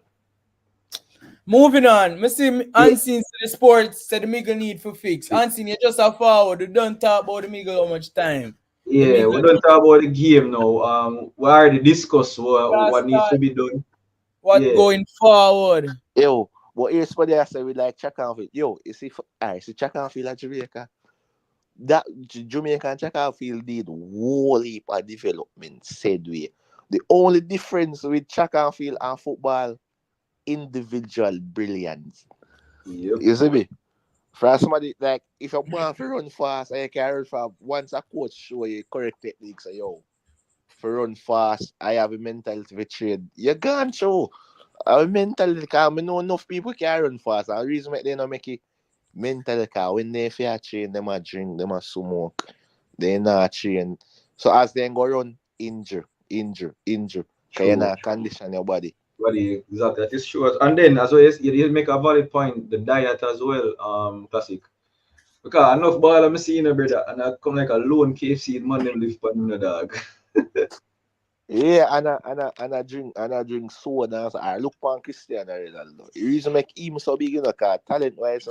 Moving on, me see Yeah, Unseen to the sports said the Miggle need for fix. Unseen, you just a forward. You don't talk about the Miggle how much time. The yeah. We Miggle don't talk about the game now. We already discussed just what needs to start be done. what Yeah, going forward. Yo, but here's what I say we like check out field. Yo, you see check out field at Jamaica. That Jamaican check out field did whole heap of development said way. The only difference with track and field and football, individual brilliance. yep. You see me? For somebody like if you want to run fast and you can run fast, once a coach show you correct techniques, say yo, for run fast, I have a mentality to trade. You can't show. I have a mentality because I know enough people can run fast. And the reason why they don't make it mentality because when they fear train, them a drink, them a smoke, they not train. So as they go run, injure. Because you True. not condition your body. Exactly. That is true. And then as well, you make a valid point. The diet as well. Classic. Because enough ball I'm seeing a brother, and I come like a lone KFC man them live on the dog. Yeah, and I drink soda. So I look on Cristiano Ronaldo. The reason make him so big, cause talent wise,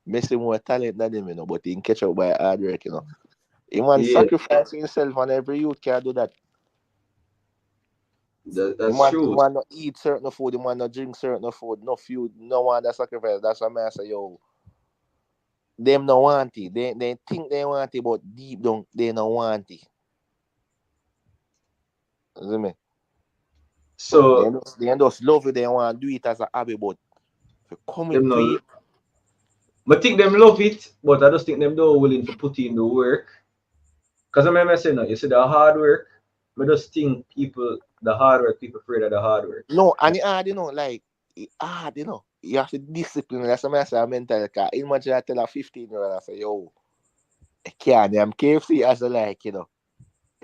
Messi more talent than him, but he can catch up by hard work, He man Yeah, sacrifice himself, and every youth can do that. that's The true. man not eat certain food, the man not drink certain food, no food, no one that sacrifice. That's why I say, yo, them no want it. They think they want it, but deep down they no want it. You see me? So They just love it. They want to do it as a hobby, but if you come them into no, it, I think them love it, but I just think them don't willing to put in the work. Cause I remember saying, you see the hard work. I just think the hard work, people afraid of the hard work. no, and it hard, like it hard, You have to discipline. That's what I say. Mental. Cause imagine I tell a 15-year-old, I say, yo, I can't. I'm KFC as I like, You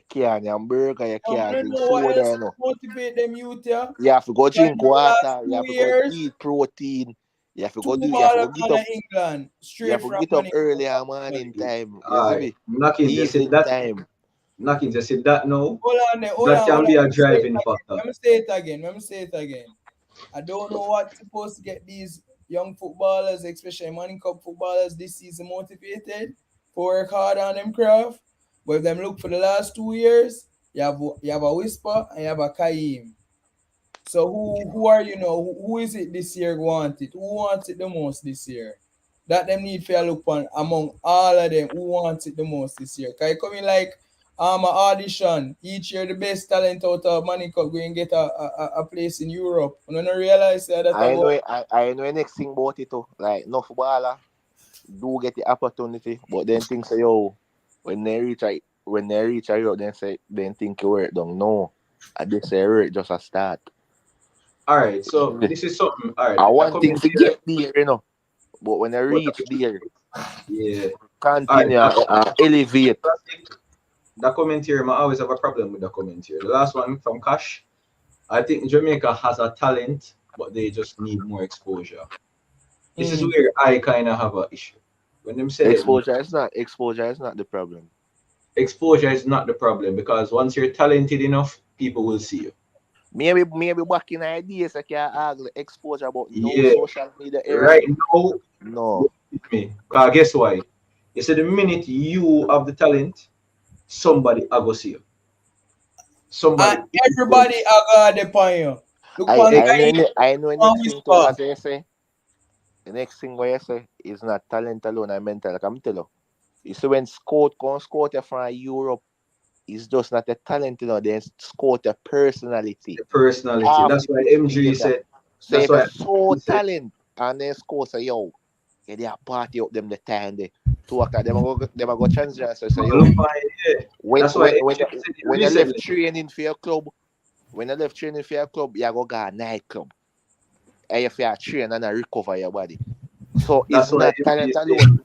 can't. I'm burger. You I can't don't drink know what soda, else motivate them youth, yeah. You have to go Like drink in the last water. You have to go 2 years, eat protein. You have to two go do. You have to baller go get gone up. to England You have straight to from get up money. early in morning time. You see Aye, me? knocking. You see Evening that time. knocking. You see that now. Hold on there, hold That on, hold can on. be a driving factor. Let me say it again. Let me say it again. I don't know what's supposed to get these young footballers, especially Money Cup footballers, this season motivated for work hard on them craft. But if them look for the last 2 years, you have a Whisper and you have a Kaim. So who are who is it this year want it? Who wants it the most this year? That them need for look on among all of them who wants it the most this year. Cause it coming like an audition. Each year the best talent out of Money Cup going get a place in Europe. And I don't realize that I I go know. I know the next thing about it too. Like no footballer do get the opportunity, but then think say yo, when they reach a Europe, then think you work done. No, I just say work just a start. All right, so this is something. All right, I that want thing comment to here. get there, But when I But reach there, yeah, all right, continue elevate. that comment here. I always have a problem with the comment here. The last one from Cash. I think Jamaica has a talent, but they just need more exposure. This is mm, where I kind of have an issue. When them say that Exposure is not the problem. exposure is not the problem because once you're talented enough, people will see you. Maybe back in ideas I can argue exposure, but no Yeah, social media era. right now, No. don't hit me. Because guess why? You see, the minute you have the talent, somebody I go see you. and Somebody is going to everybody I got the point you. Look I one I guy know I know the one next thing too, Whisper. as I say. The next thing what you say is not talent alone and mental. Like I'm tell you. You see when scout you from Europe, it's just not a talent, they scout a personality. the personality. Half That's the why pitch MG together. said. So That's if you why so he said. talent and then scout say yo, Yeah, they are party up them the time they 2 o'clock. Them a go transfer. So say yo, Look, yeah. when That's why when when MJ said it when you left recently. training for your club, when you left training for your club, you go a nightclub. And you feel train and recover your body. So That's it's why not MJ talent said alone.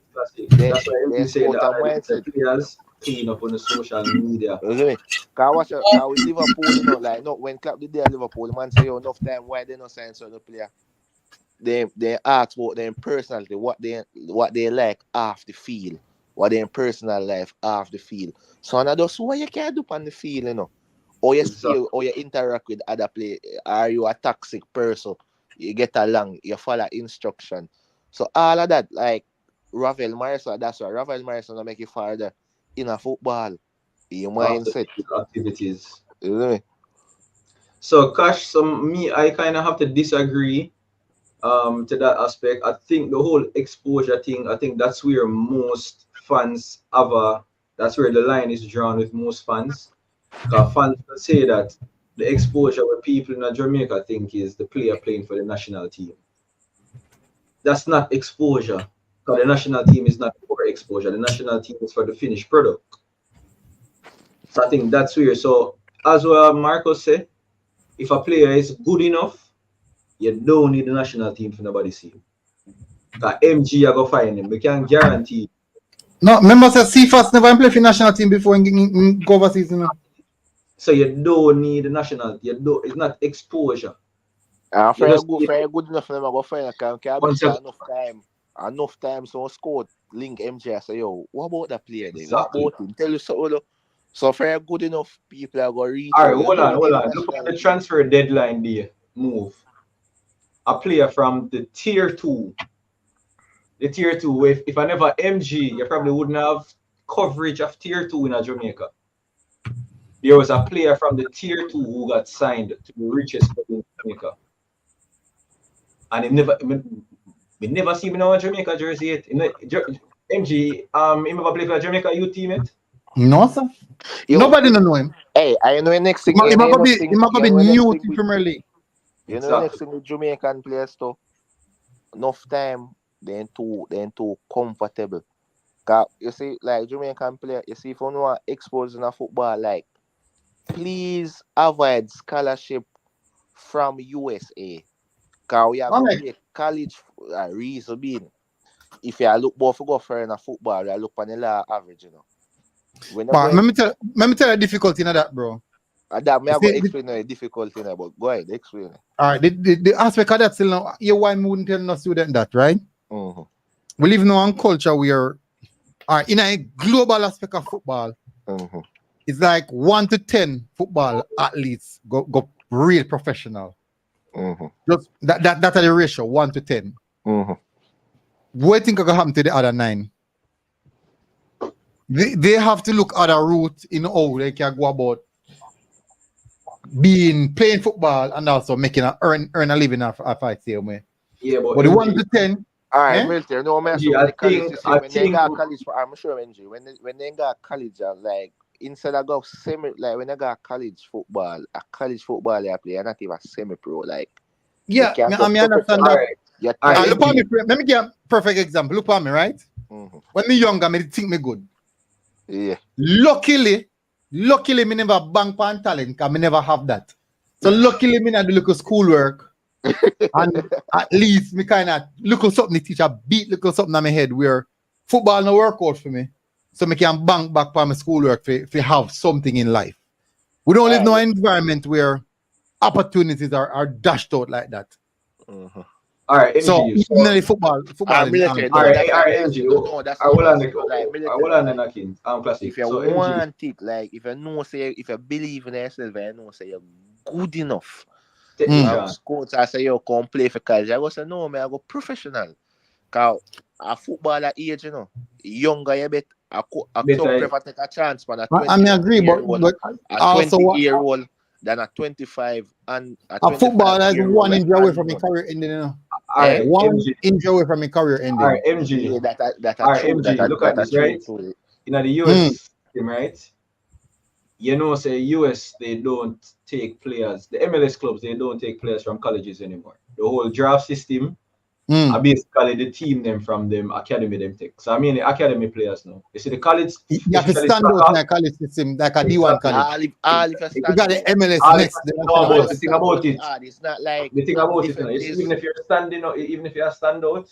That's why MJ They said sport the and other day the mindset. players clean up on the social media. Okay. Cause with Liverpool, like no when clap the day at Liverpool, the man say yo enough time why they not sign certain player. They ask about their personality, what they like off the field, what their personal life off the field. So now that's what you can do on the field. Or you Exactly. skill, or you interact with other play. Are you a toxic person? You get along, you follow instruction. So all of that, like Ravel Marissa, that's why Ravel Marissa will make you farther in a football. Your After mindset. these activities. You know me? So Cash, I kind of have to disagree to that aspect. I think the whole exposure thing, I think that's where most fans have that's where the line is drawn with most fans. Because fans will say that the exposure where people in Jamaica think is the player playing for the national team. That's not exposure. Because the national team is not for exposure. The national team is for the finished product. So I think that's where. So as well, Marcos said, if a player is good enough, you don't need the national team for nobody see him. Because MG I go find him. We can guarantee. No, remember say CFAS never play for national team before in go overseas, So you don't need the national. You don't. It's not exposure. And You just need for a good enough, them I go find a can be once say you enough time so scored link MJ. I say yo, what about that player there? What exactly. about him? Tell you so. So for a good enough people are going to reach All right, out. You hold on, don't hold need a on. Look at national the team. transfer deadline day move. A player from the tier two. The tier two, if I never MG, you probably wouldn't have coverage of tier two in Jamaica. There was a player from the tier two who got signed to the richest club in Jamaica. And we never see him in our Jamaica jersey yet. MG, he never play for a Jamaica youth team yet. No, sir. Yo, Nobody don't know him. hey, I know the next thing. He You might know the next be thing. he might You be know the next new thing to with Premier League. you know the next Exactly. thing with Jamaican players too. Enough time, they ain't too comfortable. Cause you see, like Jamaican player, you see, if you want exposed in a football, like please avoid scholarship from USA. Cause we are All go right. play college reason being. If you look both go for in a football, you look on the law average. When you go But in, let me tell you the difficulty in that, bro. that me You I go see, explain the difficulty now, but go ahead, explain it. all right, the aspect of that still now, you why me wouldn't tell no student that, right? Mm-hmm. We live now in culture where in a global aspect of football, Mm-hmm. it's like 1 to 10 football athletes go real professional. Mm-hmm. Just that's the ratio, 1 to 10. Mm-hmm. What do you think is gonna happen to the other 9? They have to look at a route in how they can go about playing football and also making earn a living off I say way. Yeah, but But the 1 MG, to 10, All right, eh? military. No, man. MG, So with the college, you see, I when they think, got college, I'm sure, NG, when they got college, like instead of go semi, like when they got college football, a college football they play, and not even semi-pro. Like you Yeah, can I go mean, I understand all that. professional. right, Your all right, Look talent. at me. MG. Let me give a perfect example. Look at me, right? Mm-hmm. When me younger, me think me good. Yeah. Luckily, me never bank pan talent because me never have that. So luckily, me not do little schoolwork. And at least me kind of look at something the teacher beat look at something on my head where football no work out for me. So me can bank back for my schoolwork for have something in life. We don't All live right. in an environment where opportunities are dashed out like that. Mm-hmm. All right, So MG. even So, in football in Military. all No, right, that's all a right, mess. MG. No, that's I a will on mess. the, You know, like I will military. on the Like knocking. Classic. if you So MG. want it, like if you know, say if you believe in yourself, and you know, say you're good enough. Take You the Mm. have chance. scouts. I say you come play for college. I go say no, man. I go professional. Cause a footballer age, younger you bet a club Better. prefer take a chance on a I 20 mean, I agree, year but old, but a also 20-year-old than a 25 and a a 25 footballer is year old one with injury away from his unknown. career ending. All Eh? right, One MG. injury away from his career All right, ending. MG. Yeah, that a All right, true. MG. Look at That a this, true right? too. In the Mm. US team, right? You know, say US they don't take players. The MLS clubs they don't take players from colleges anymore. The whole draft system And basically the team them from them academy them take. So I mean the academy players now. You see the college, You have to especially stand out in soccer, a college system like a D1 exactly. college. All if you You stand got the out, MLS All next. you They know don't about know the thing stand about out is it. hard. It's not like The thing about it, you different know, places. even if you're standing out, even if you're stand out,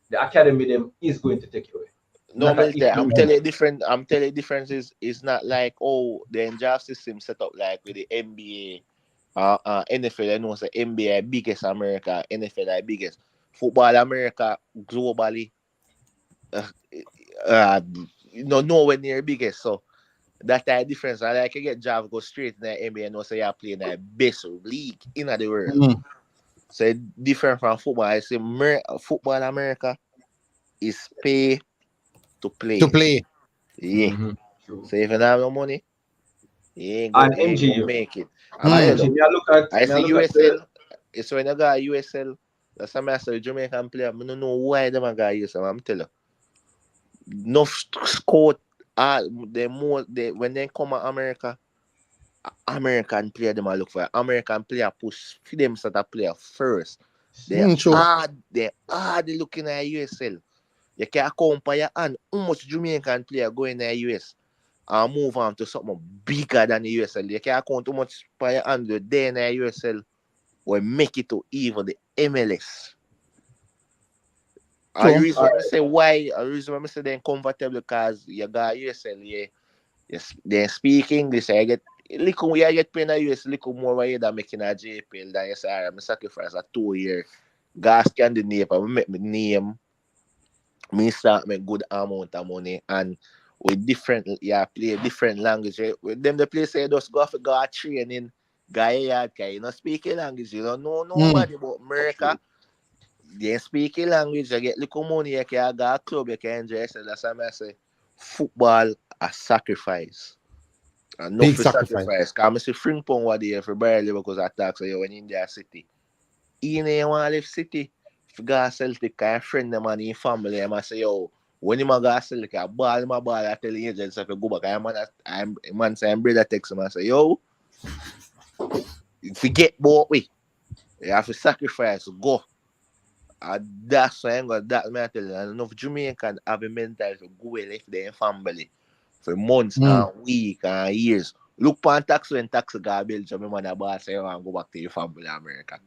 the academy them is going to take you away. No, Not a military. I'm easy. telling you different. I'm telling you difference is not like the draft system set up like with the NBA, NFL. I know it's the NBA biggest America, NFL the biggest football America globally. Uh, uh, nowhere near biggest. So that's the difference. I like you get job go straight in the NBA and know say you're playing the best league in the world. Mm. So it's different from football. I say football America is pay to play. To play. Yeah. True. So if you don't have no money, you And ain't gonna MG, make it. and I MG, I me I see look at the USL. It's when I got USL. That's a master Jamaican player. I don't know why them a got USL. I'm telling you. No scout. When they come to America, American player them a look for American player push for them sort of player first. True. They hard looking at USL. You can compare and how much Jamaican player going to US and move on to something bigger than the USL. You can count how much player under there in the USL will make it to even the MLS. True. The reason I say why, the reason I say they're comfortable because you got USL, yes, they speak English. I get little we get paying a US little more way than making a JPL than you say I'm sacrifice a 2 year. Gas Scandinavia, I make my name, me start make good amount of money and with different play different language. With them the place say just go out training, guy you know speak a language, you don't know nobody about America. They speak a language, you get little money, you can go a club, you can enjoy yourself. That's why I say football a sacrifice. And not Big for sacrifice. sacrifice. Because I say Frimpong what they for barely because I talk to you when in their city. Even if you want to live city, if you go Celtic, a friend them and in family, I say, yo, when you go Celtic, I ball, I tell the agents if you go back, man say, I'm brother text him and say, yo, forget both way. You have to sacrifice, go. And that's why I'm going that man tell you. And enough Jamaican have a mentality to go and left their family for months and weeks and years. Look for tax when tax go Belgium, my man boss say, I go back to your family in America.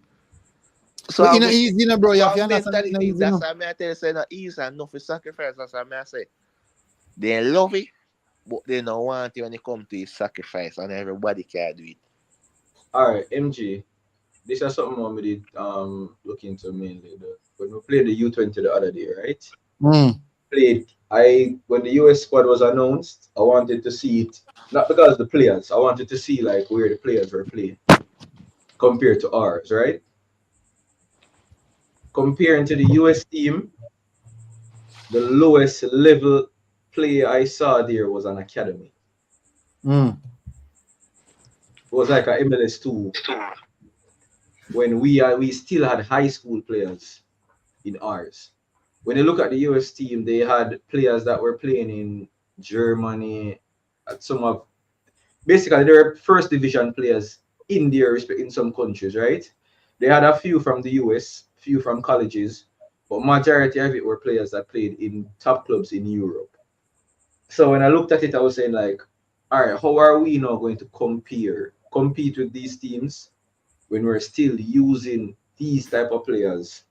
So But it's not easy, bro. You have to understand it's not mentality, easy, that's why I tell you, say, not easy and not for sacrifice. That's why I say, they love it, but they don't want it when it comes to sacrifice, and everybody can do it. alright, MG. This is something we did look into mainly. When we played the U20 the other day, right? When the US squad was announced, I wanted to see it not because of the players. I wanted to see like where the players were playing compared to ours, right? Comparing to the US team, the lowest level player I saw there was an academy. It was like a MLS2 when we still had high school players in ours. When you look at the US team, they had players that were playing in Germany, at basically they were first division players in their respect in some countries, right? They had a few from the US, few from colleges, but majority of it were players that played in top clubs in Europe. So when I looked at it, I was saying like, all right, how are we now going to compete with these teams when we're still using these type of players?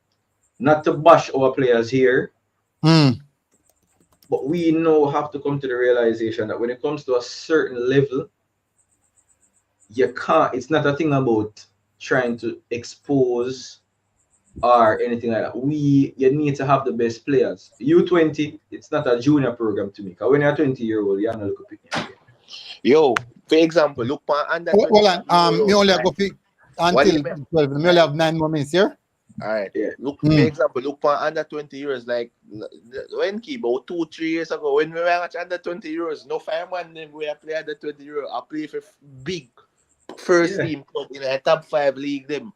Not to bash our players here, but we now have to come to the realization that when it comes to a certain level, you can't, it's not a thing about trying to expose or anything like that. You need to have the best players. U20, it's not a junior program to me. Because when you're 20-year-old, you're not looking pick me again. Yo, for example, look for under 20 Well, me euros. only Like, go pick what do until you mean? 12. Me only have 9 more minutes here. All right. Yeah. Look, for example, look for under 20 years. Like when about 2-3 years ago, when we were at under 20 euros, no fireman then we play under 20 euros. I play for big first team club in a top 5 league. Them.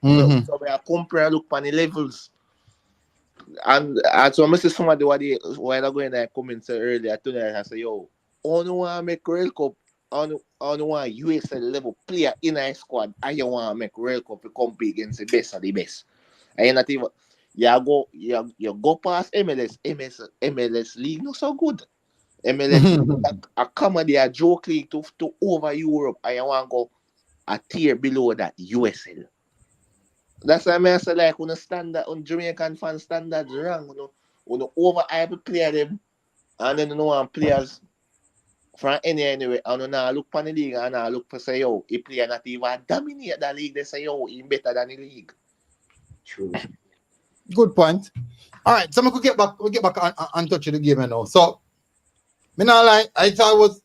So we are compare look on the levels. And so I see somebody while I go in there comment earlier tonight, I say, yo, only want to make World Cup, only want USL level player in a squad, and you want to make World Cup to compete against the best of the best. And not even you go past MLS league not so good. MLS league a comedy a joke league to over Europe and you want to go a tier below that USL. That's why I say like on a standard on Jamaican fan standards wrong. On over hype player them and then you know want players from anyway and now look for the league and now look for say yo he play not even dominate the league they say yo he better than the league. True. Good point. All right, so we'll get back and touch the game now. So, me not lie, I thought it was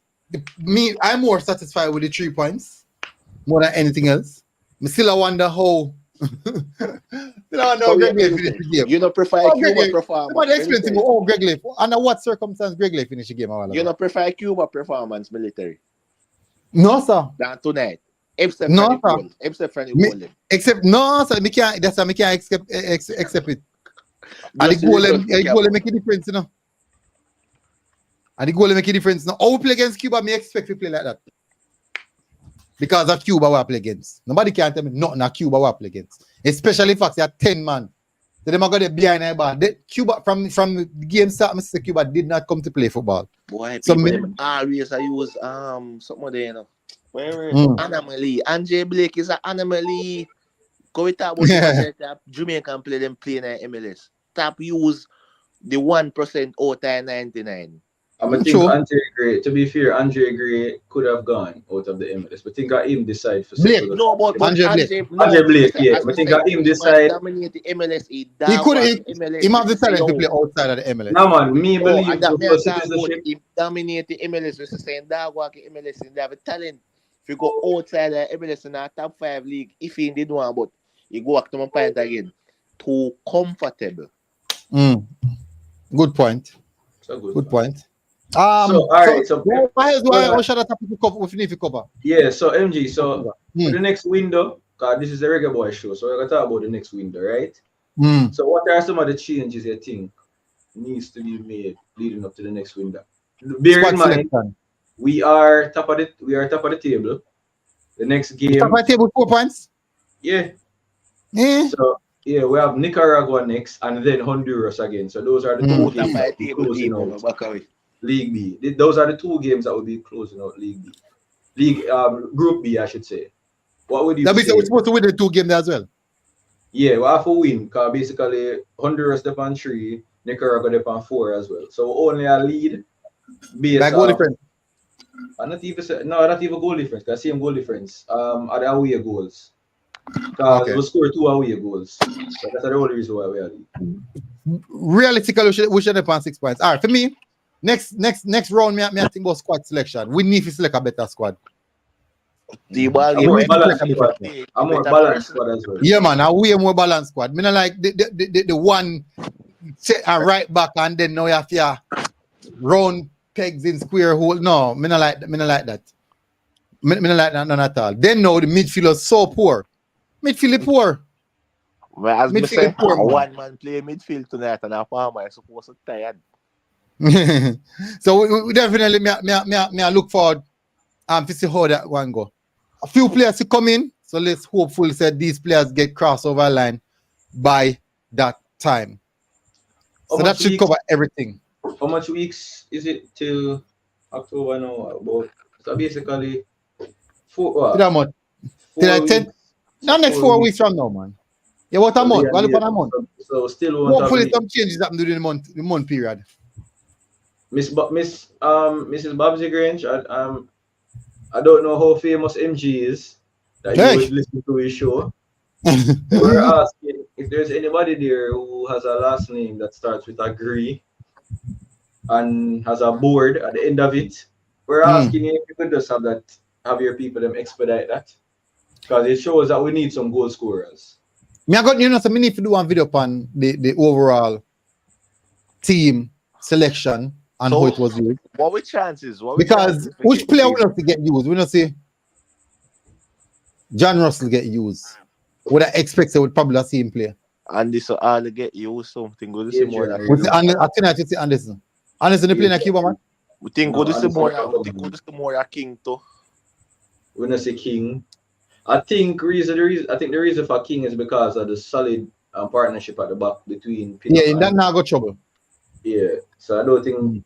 I'm more satisfied with the 3 points more than anything else. Me still wonder how. Greg Leigh finished the game. You don't prefer Cuba performance. Somebody explain to me, Greg Leigh, under what circumstance Greg Leigh finished the game? You don't prefer Cuba performance military. No, sir. Than tonight. Except no, for the goal. Except no, sir. Me can't. That's why me can't accept it. And the goal make a difference, you know. And the goal make a difference. Now, how we play against Cuba, me expect to play like that. Because of Cuba we play against. Nobody can tell me nothing of Cuba we play against. Especially if they are 10 man. So they might go there behind the bar. Cuba from the game start, Mr. Cuba did not come to play football. Boy, so people always I use something there, you know. Anomaly. Andre Blake is an anomaly. Go with that about Jamaican play them playing in MLS. Tap use the 1% out of 99. I'm think Andre Gray. To be fair, Andre Gray could have gone out of the MLS, but think him decide for Blake. No, but Andre Blake, yeah. But think him decide. Dominate the MLS. He have the talent to play outside of the MLS. No man, me believe he dominate the MLS. We're saying that walk in MLS and they have a talent. If you go outside the MLS in our top 5 league, if he did one, but you go back to my point again. Too comfortable. Good point. So good point. Why should I tap to cover? We need to cover. Yeah. So MG. So for the next window, because this is a Reggae Boyz show, so we're gonna talk about the next window, right? So what are some of the changes you think needs to be made leading up to the next window? Bear in mind, we are top of the table. The next game. Top of the table 4 points. Yeah. So yeah, we have Nicaragua next, and then Honduras again. So those are the 2 games that will be closing out League B. Those are the 2 games that will be closing out League B. Group B, I should say. What would you say? That means we're supposed to win the 2 games as well. Yeah, we have to win because basically Honduras dep on 3, Nicaragua dep on 4 as well. So only a lead based like goal difference. Not even goal difference. Because same goal difference. Are the away goals. Because we score 2 away goals. So that's the only reason why we are lead. Realistically, we should have 6 points. All right, for me, next round, me I think about squad selection. We need to select a better squad. A more balanced squad as well. Yeah, man, a way more balanced squad. Me not like the one set a right back and then now you have to round pegs in square hole. No, me not like that. Me not like that none at all. Then now the midfield is so poor. Midfield is poor. Well, as me say, one man play midfield tonight and a farmer is supposed to tired. So we definitely me look forward to see how that one go. A few players to come in, so let's hopefully say these players get crossover line by that time. So that should cover everything. How much weeks is it till October now? About so basically 4 much? Till I 10? Not next 4 weeks from now, man. Yeah, what a month? What about a month? So still hopefully some changes happen during the month period. Mrs. Babsy Grange, I don't know how famous MG is that you would listen to his show. We're asking if there's anybody there who has a last name that starts with a Gree and has a board at the end of it. We're asking you if you could just have your people them expedite that. Because it shows that we need some goal scorers. So we need to do one video on the overall team selection and how it was used. What were chances? Because which player will not get used? We don't see John Russell get used. Would I expect they would probably see him play? And this all get used something good to see more. I think I should see Anderson. Anderson playing a Cuba, man. We think good to see more King too. We don't see King. I think the reason for King is because of the solid and partnership at the back between Yeah, Pinnock in that and now got trouble. yeah. So I don't think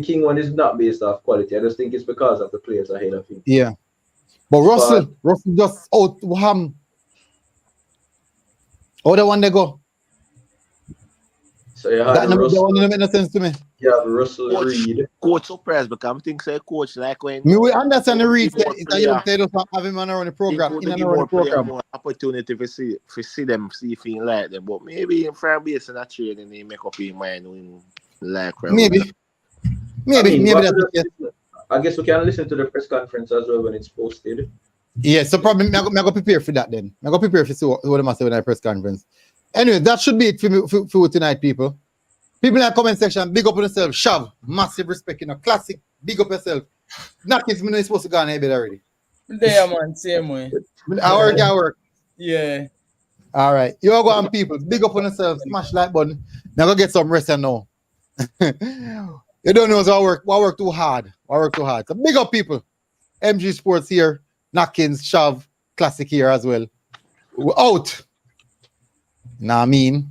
King one is not based off quality. I just think it's because of the players ahead of him. Yeah. But Spot. Russell just out ham. How the one they go? So you That had no Russell, make no sense to me. you have Russell Reed. Coach surprised because I think say coach like when Me we understand the reads. more It's a young player. player have him on the program. Think In to and give around the more player program. more opportunity to see them, see if he like them. But maybe in fan base and that training he make up his mind when like Maybe. I Maybe mean, that's the case. I guess we can listen to the press conference as well when it's posted. Yeah, so probably I go prepare for that then. I go prepare for see what they must say when I press conference. Anyway, that should be it for me for tonight, people. People in the comment section, big up on yourself. Shav, massive respect, classic. Big up yourself. Not kids, me know you're supposed to go on a bed already. There, man, same way. I work. Yeah. All right. You all go on, people. Big up on yourself. Smash like button. Now go get some rest and now. You don't know so I work too hard. So big up, people. MG Sports here. Knockins, Shav, Classic here as well. We're out. Nah, I mean.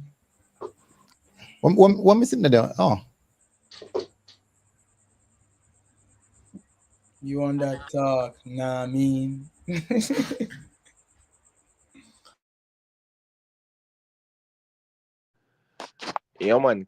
What missing there? Oh. You want that talk? Nah, I mean. Yeah man,